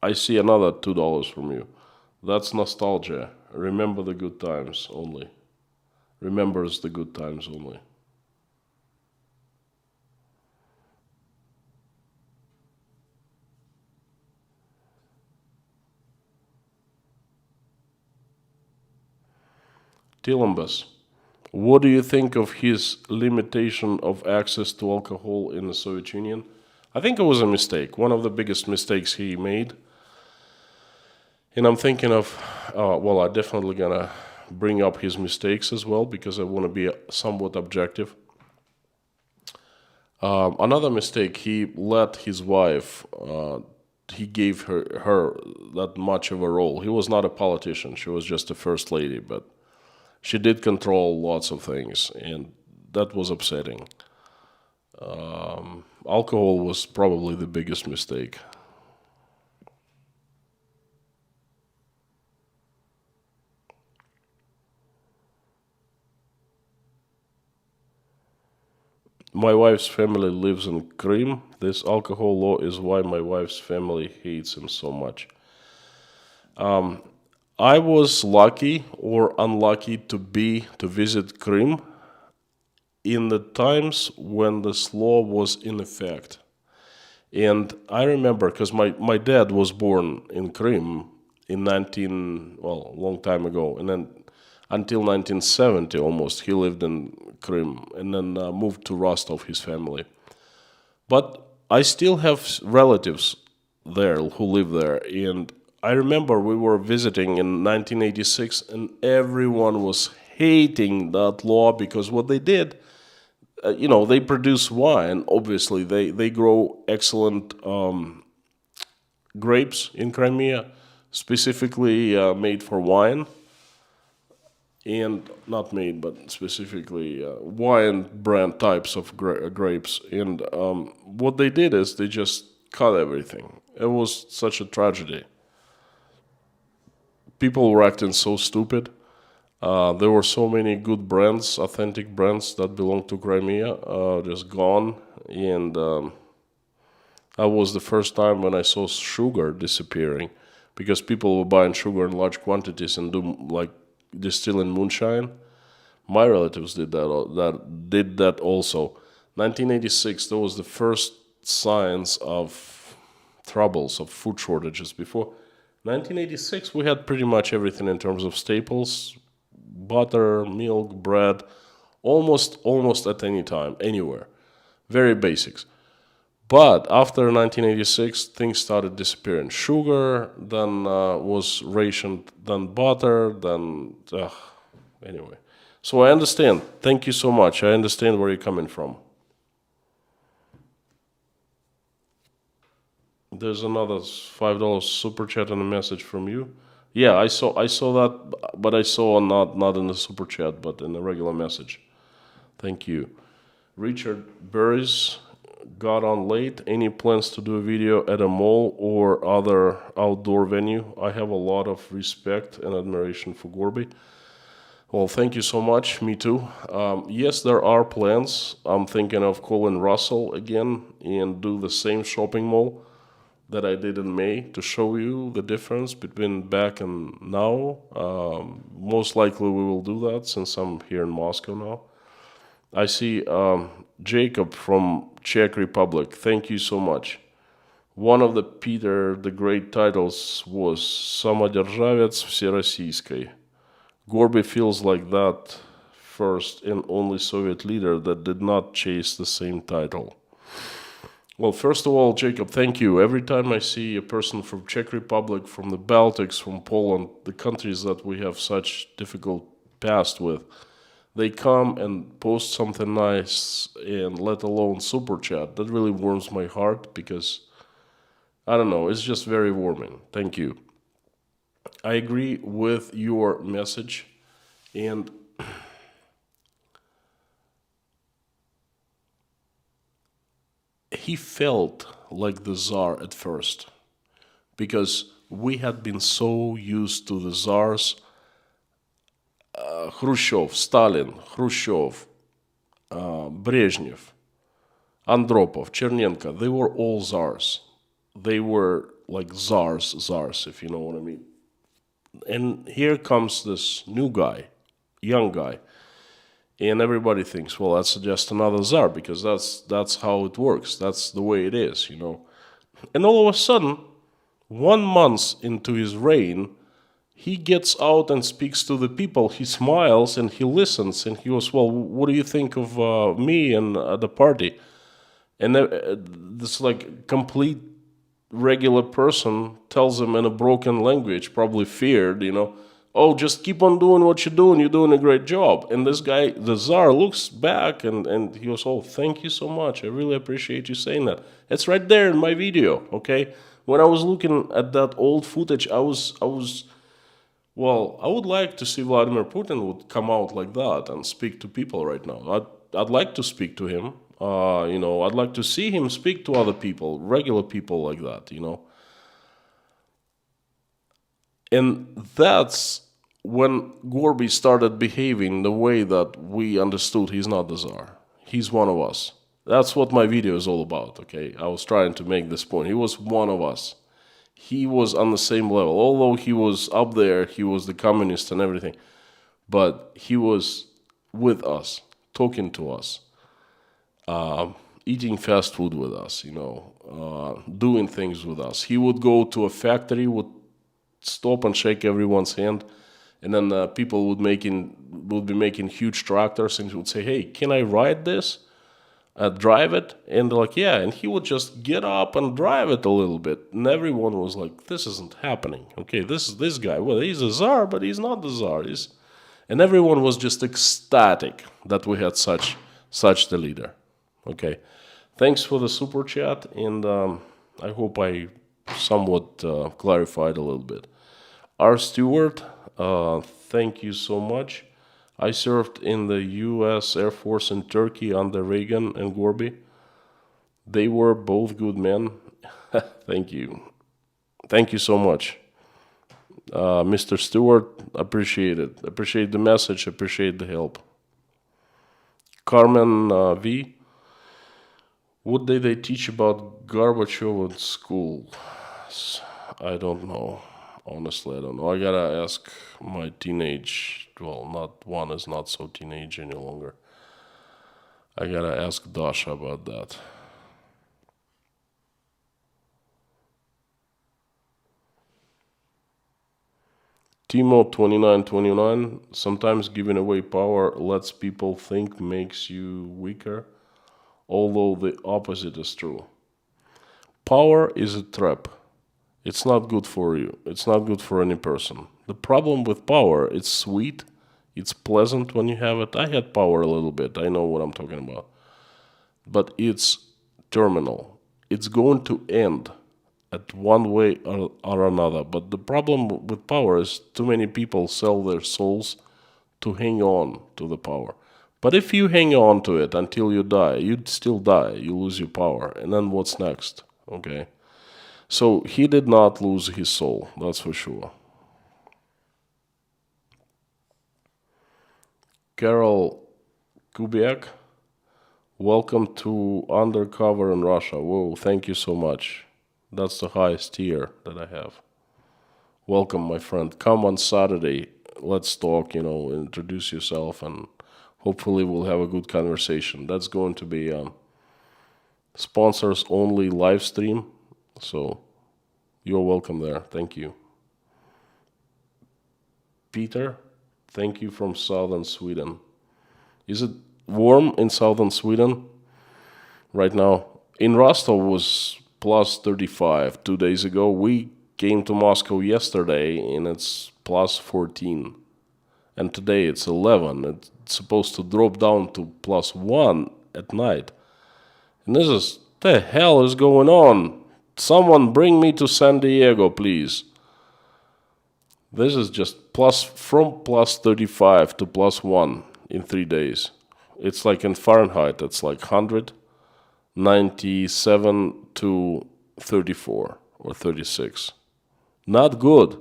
I see another $2 from you. That's nostalgia. Remember the good times only. Remembers the good times only. Tilumbus, what do you think of his limitation of access to alcohol in the Soviet Union? I think it was a mistake, one of the biggest mistakes he made. And I'm thinking of, I'm definitely gonna bring up his mistakes as well because I want to be somewhat objective. Another mistake, he let his wife, he gave her that much of a role. He was not a politician, she was just a first lady, but she did control lots of things, and that was upsetting. Alcohol was probably the biggest mistake. My wife's family lives in Crimea. This alcohol law is why my wife's family hates him so much. I was lucky or unlucky to visit Crimea in the times when this law was in effect. And I remember because my dad was born in Crimea in a long time ago, and then until 1970 almost he lived in Crimea, and then moved to Rostov, his family. But I still have relatives there who live there, and I remember we were visiting in 1986, and everyone was hating that law because what they did, they produce wine. Obviously, they grow excellent grapes in Crimea, specifically made for wine, and not made, but specifically wine brand types of grapes. And what they did is they just cut everything. It was such a tragedy. People were acting so stupid. There were so many good brands, authentic brands that belonged to Crimea, just gone. And that was the first time when I saw sugar disappearing, because people were buying sugar in large quantities and do like distilling moonshine. My relatives did that also. 1986, that was the first signs of troubles of food shortages. Before 1986, we had pretty much everything in terms of staples: butter, milk, bread, almost at any time, anywhere. Very basics. But after 1986, things started disappearing. Sugar then was rationed, then butter, then anyway. So I understand. Thank you so much. I understand where you're coming from. There's another $5 super chat and a message from you. Yeah, I saw that, but I saw not in the super chat, but in the regular message. Thank you. Richard Burris got on late. Any plans to do a video at a mall or other outdoor venue? I have a lot of respect and admiration for Gorby. Well, thank you so much. Me too. Yes, there are plans. I'm thinking of calling Russell again and do the same shopping mall that I did in May to show you the difference between back and now. Most likely we will do that since I'm here in Moscow now. I see Jacob from Czech Republic. Thank you so much. One of the Peter the Great titles was Самодержавец Всероссийской. Gorby feels like that first and only Soviet leader that did not chase the same title. Well, first of all, Jacob, thank you. Every time I see a person from Czech Republic, from the Baltics, from Poland, the countries that we have such difficult past with, they come and post something nice and let alone super chat. That really warms my heart because, I don't know, it's just very warming. Thank you. I agree with your message, and he felt like the Tsar at first because we had been so used to the Tsars. Khrushchev, Stalin, Khrushchev, Brezhnev, Andropov, Chernenko, they were all Tsars. They were like czars, if you know what I mean. And here comes this new guy, young guy, and everybody thinks, well, that's just another Tsar because that's how it works. That's the way it is, you know. And all of a sudden, 1 month into his reign, he gets out and speaks to the people. He smiles and he listens and he goes, well, what do you think of me and the party? And this like complete regular person tells him in a broken language, probably feared, you know, oh, just keep on doing what you're doing. You're doing a great job. And this guy, the Tsar, looks back and he goes, oh, thank you so much. I really appreciate you saying that. It's right there in my video, okay? When I was looking at that old footage, I was well, I would like to see Vladimir Putin would come out like that and speak to people right now. I'd like to speak to him. I'd like to see him speak to other people, regular people like that, you know. And that's when Gorby started behaving the way that we understood he's not the Tsar. He's one of us. That's what my video is all about, okay? I was trying to make this point. He was one of us. He was on the same level. Although he was up there, he was the communist and everything. But he was with us, talking to us, eating fast food with us, you know, doing things with us. He would go to a factory, would stop and shake everyone's hand, and then people would be making huge tractors, and he would say, "Hey, can I ride this?" drive it, and they're like, yeah, and he would just get up and drive it a little bit, and everyone was like, this isn't happening. Okay, this is this guy. Well, he's a czar, but he's not the czar. And everyone was just ecstatic that we had such the leader. Okay, thanks for the super chat, and I hope I somewhat clarified a little bit. R. Stewart, thank you so much. I served in the U.S. Air Force in Turkey under Reagan and Gorby. They were both good men. Thank you. Thank you so much. Mr. Stewart, appreciate it. Appreciate the message, appreciate the help. Carmen V, what did they teach about Gorbachev at school? I don't know. Honestly, I don't know. I gotta ask my teenage. Well, not one is not so teenage any longer. I gotta ask Dasha about that. Timo 2929. Sometimes giving away power lets people think makes you weaker, although the opposite is true. Power is a trap. It's not good for you. It's not good for any person. The problem with power, it's sweet, it's pleasant when you have it. I had power a little bit. I know what I'm talking about. But it's terminal. It's going to end at one way or another. But the problem with power is too many people sell their souls to hang on to the power. But if you hang on to it until you die, you'd still die. You lose your power. And then what's next? Okay. So he did not lose his soul, that's for sure. Carol Kubiak, welcome to Undercover in Russia. Whoa, thank you so much. That's the highest tier that I have. Welcome, my friend. Come on Saturday. Let's talk, introduce yourself, and hopefully we'll have a good conversation. That's going to be sponsors only live stream. So you're welcome there. Thank you. Peter, thank you from southern Sweden. Is it warm in southern Sweden right now? In Rostov was plus 35 2 days ago. We came to Moscow yesterday and it's plus 14. And today it's 11. It's supposed to drop down to plus 1 at night. And this is, the hell is going on? Someone bring me to San Diego, please. This is just from plus 35 to plus 1 in 3 days. It's like in Fahrenheit, it's like 197 to 34 or 36. Not good.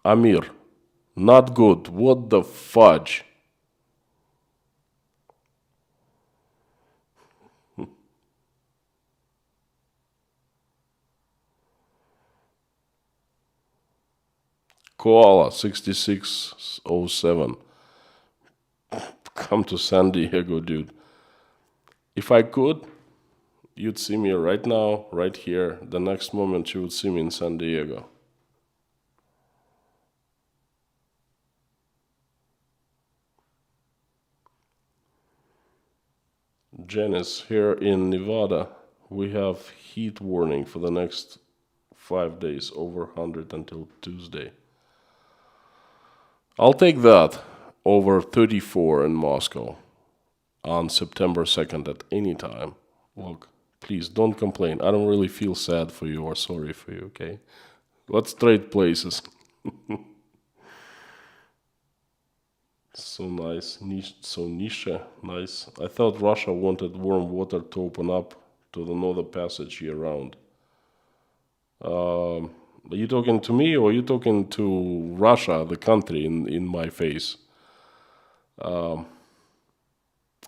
Amir, not good. What the fudge? Koala 6607. Come to San Diego, dude. If I could, you'd see me right now, right here. The next moment you would see me in San Diego. Janice, here in Nevada, we have heat warning for the next 5 days, over 100 until Tuesday. I'll take that over 34 in Moscow on September 2nd at any time. Look, please don't complain. I don't really feel sad for you or sorry for you, okay? Let's trade places. So nice, so niche, nice. I thought Russia wanted warm water to open up to the Northern Passage year round. Are you talking to me or are you talking to Russia, the country, in my face? I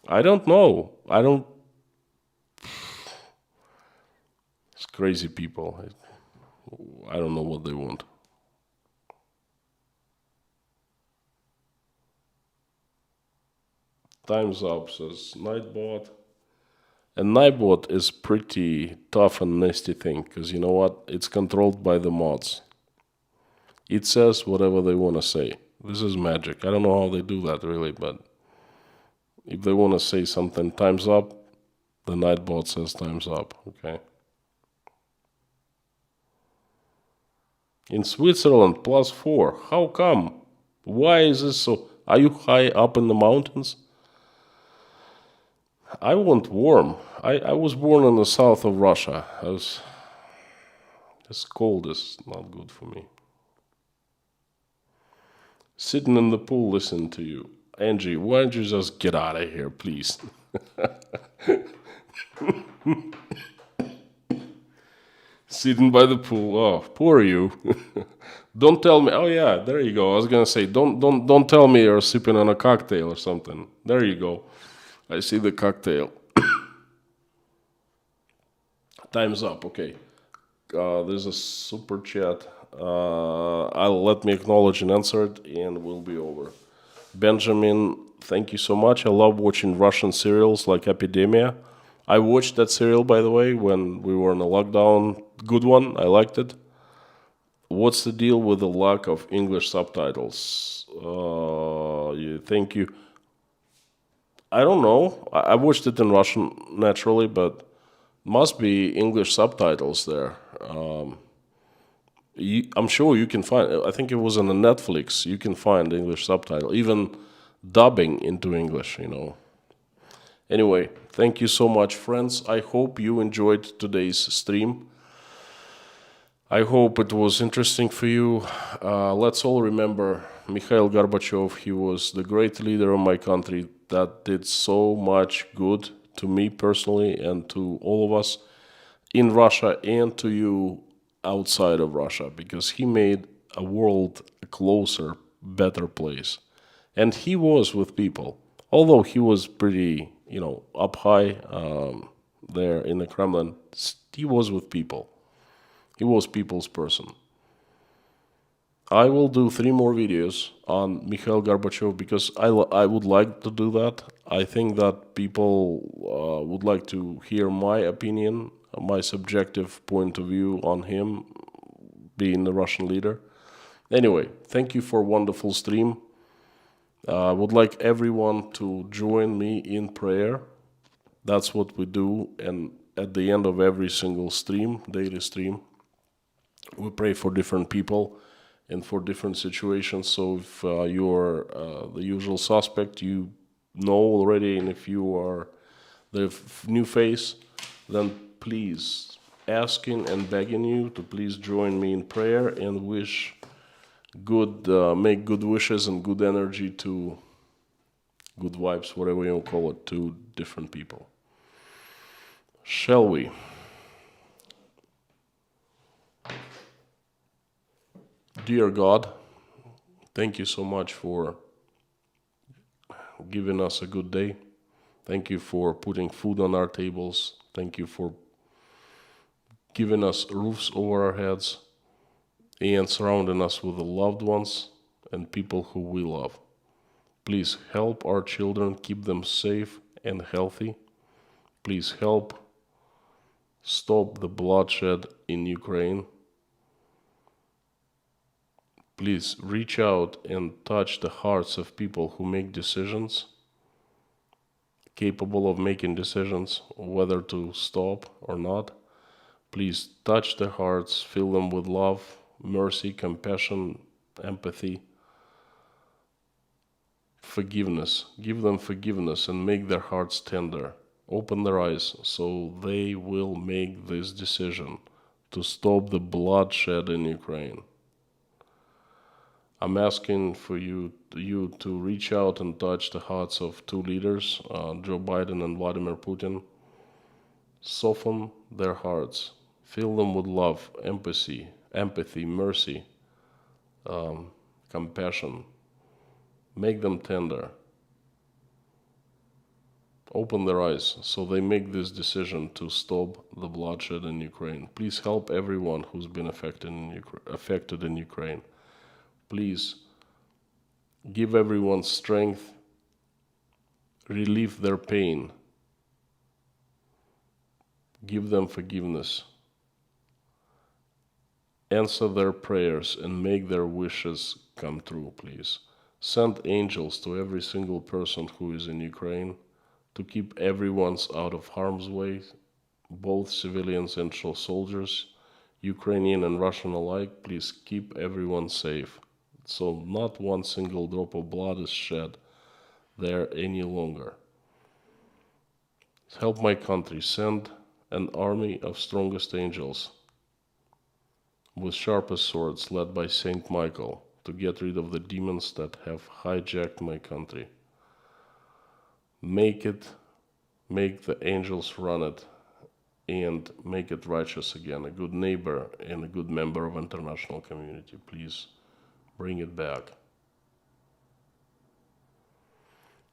don't know. It's crazy people. I don't know what they want. Time's up, says Nightbot. And Nightbot is pretty tough and nasty thing, because you know what? It's controlled by the mods. It says whatever they want to say. This is magic. I don't know how they do that really, but if they want to say something, time's up, the Nightbot says time's up. Okay. In Switzerland, +4. How come? Why is this so? Are you high up in the mountains? I want warm. I was born in the south of Russia. This cold is not good for me. Sitting in the pool listening to you. Angie, why don't you just get out of here, please? Sitting by the pool. Oh, poor you. Don't tell me. Oh yeah, there you go. I was gonna say, don't tell me you're sipping on a cocktail or something. There you go. I see the cocktail. Time's up. Okay. There's a super chat. I'll let me acknowledge and answer it, and we'll be over. Benjamin, thank you so much. I love watching Russian serials like Epidemia. I watched that serial, by the way, when we were in a lockdown. Good one. I liked it. What's the deal with the lack of English subtitles? Thank you. I don't know. I watched it in Russian naturally, but must be English subtitles there. I'm sure you can find. I think it was on the Netflix. You can find English subtitle, even dubbing into English. Anyway, thank you so much, friends. I hope you enjoyed today's stream. I hope it was interesting for you. Let's all remember Mikhail Gorbachev. He was the great leader of my country that did so much good to me personally and to all of us in Russia and to you outside of Russia, because he made a world a closer, better place. And he was with people. Although he was pretty, up high there in the Kremlin, he was with people. He was people's person. I will do 3 more videos on Mikhail Gorbachev because I would like to do that. I think that people would like to hear my opinion, my subjective point of view on him being the Russian leader. Anyway, thank you for a wonderful stream. I would like everyone to join me in prayer. That's what we do. And at the end of every single stream, daily stream, we pray for different people and for different situations. So if you're the usual suspect, you know already, and if you are the new face, then please asking and begging you to please join me in prayer and wish good, make good wishes and good energy to good vibes, whatever you call it, to different people. Shall we? Dear God, thank you so much for giving us a good day. Thank you for putting food on our tables. Thank you for giving us roofs over our heads and surrounding us with the loved ones and people who we love. Please help our children, keep them safe and healthy. Please help stop the bloodshed in Ukraine. Please reach out and touch the hearts of people who make decisions, capable of making decisions, whether to stop or not. Please touch their hearts, fill them with love, mercy, compassion, empathy, forgiveness. Give them forgiveness and make their hearts tender. Open their eyes so they will make this decision to stop the bloodshed in Ukraine. I'm asking for you to reach out and touch the hearts of 2 leaders, Joe Biden and Vladimir Putin. Soften their hearts. Fill them with love, empathy, mercy, compassion. Make them tender. Open their eyes so they make this decision to stop the bloodshed in Ukraine. Please help everyone who's been affected in Ukraine. Please give everyone strength, relieve their pain, give them forgiveness, Answer their prayers and make their wishes come true, please. Send angels to every single person who is in Ukraine to keep everyone's out of harm's way, both civilians and soldiers, Ukrainian and Russian alike. Please keep everyone safe. So not one single drop of blood is shed there any longer. Help my country. Send an army of strongest angels with sharpest swords led by Saint Michael to get rid of the demons that have hijacked my country. Make the angels run it and make it righteous again. A good neighbor and a good member of international community. Please bring it back.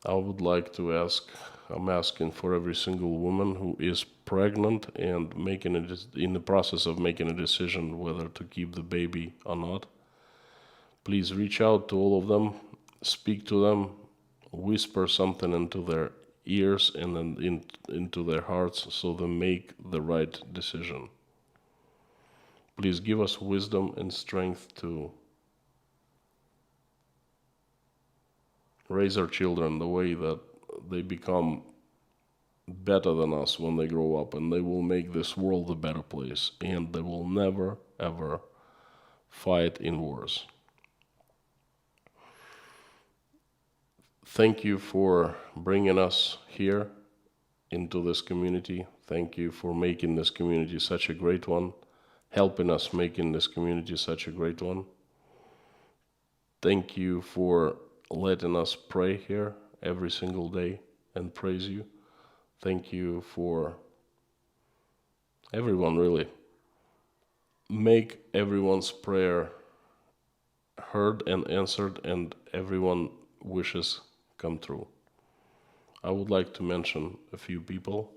I would like to ask, I'm asking for every single woman who is pregnant and in the process of making a decision whether to keep the baby or not. Please reach out to all of them, speak to them, whisper something into their ears and then into their hearts so they make the right decision. Please give us wisdom and strength to raise our children the way that they become better than us when they grow up, and they will make this world a better place, and they will never ever fight in wars. Thank you for bringing us here into this community. Thank you for making this community such a great one, helping us making this community such a great one. Thank you for letting us pray here every single day and praise you. Thank you for everyone, really. Make everyone's prayer heard and answered, and everyone's wishes come true. I would like to mention a few people.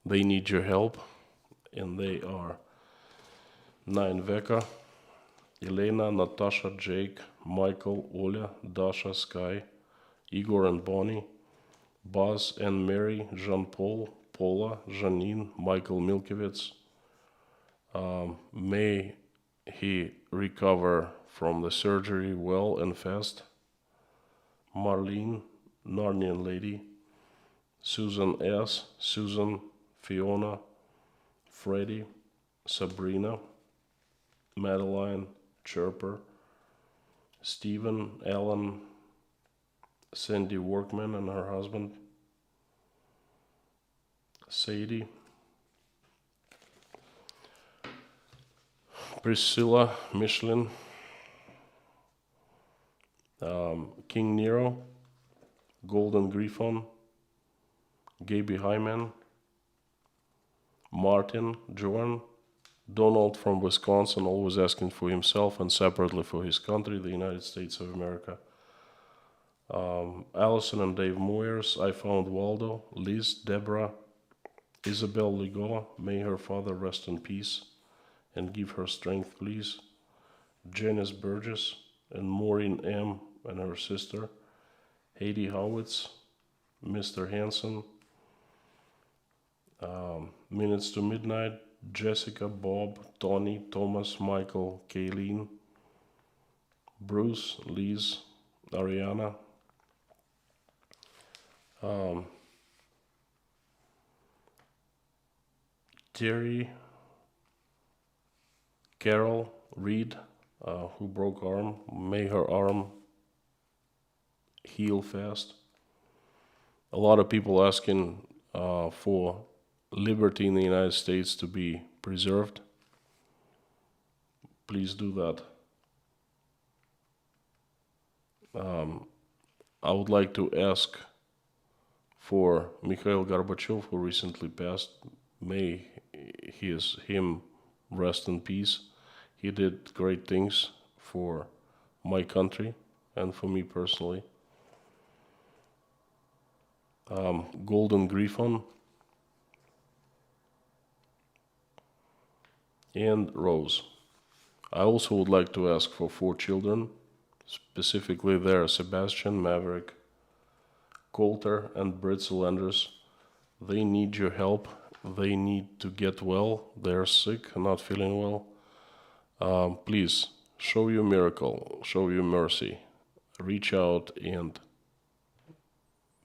They need your help, and they are Nine Veka, Elena, Natasha, Jake, Michael, Oля, Dasha, Sky, Igor and Bonnie, Buzz and Mary, Jean-Paul, Paula, Janine, Michael Milkevitz. May he recover from the surgery well and fast. Marlene, Narnian Lady, Susan S., Susan, Fiona, Freddie, Sabrina, Madeline, Chirper, Stephen, Ellen, Sandy Workman and her husband, Sadie, Priscilla, Michelin, King Nero, Golden Griffon, Gaby Hyman, Martin, Joan, Donald from Wisconsin, always asking for himself and separately for his country, the United States of America. Allison and Dave Moyers, I Found Waldo, Liz, Deborah, Isabel Ligoa, may her father rest in peace and give her strength, please. Janice Burgess and Maureen M. and her sister, Heidi Howitz, Mr. Hanson, Minutes to Midnight, Jessica, Bob, Tony, Thomas, Michael, Kayleen, Bruce, Liz, Ariana, Terry, Carol, Reed, who broke arm, may her arm heal fast. A lot of people asking for liberty in the United States to be preserved. Please do that. I would like to ask for Mikhail Gorbachev, who recently passed. May him rest in peace. He did great things for my country and for me personally. Golden Griffon and Rose. I also would like to ask for 4 children. Specifically, there are Sebastian, Maverick, Coulter, and Britzel Anders. They need your help. They need to get well. They're sick, not feeling well. Please show your miracle, show your mercy, reach out and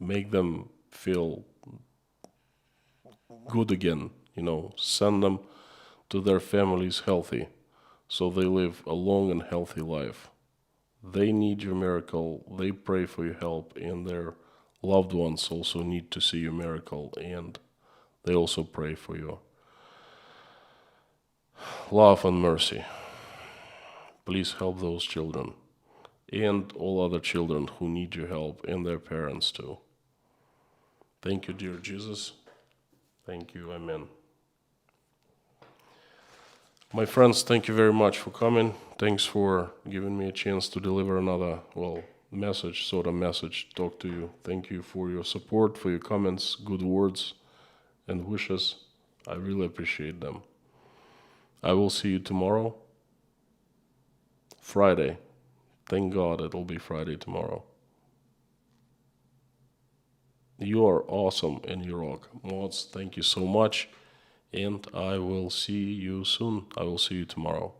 make them feel good again. Send them to their families healthy so they live a long and healthy life. They need your miracle, they pray for your help, and their loved ones also need to see your miracle, and they also pray for your love and mercy. Please help those children and all other children who need your help and their parents too. Thank you, dear Jesus. Thank you. Amen. My friends, thank you very much for coming. Thanks for giving me a chance to deliver another, message, talk to you. Thank you for your support, for your comments, good words, and wishes. I really appreciate them. I will see you tomorrow, Friday. Thank God it'll be Friday tomorrow. You are awesome and you rock. Mods, thank you so much. And I will see you soon. I will see you tomorrow.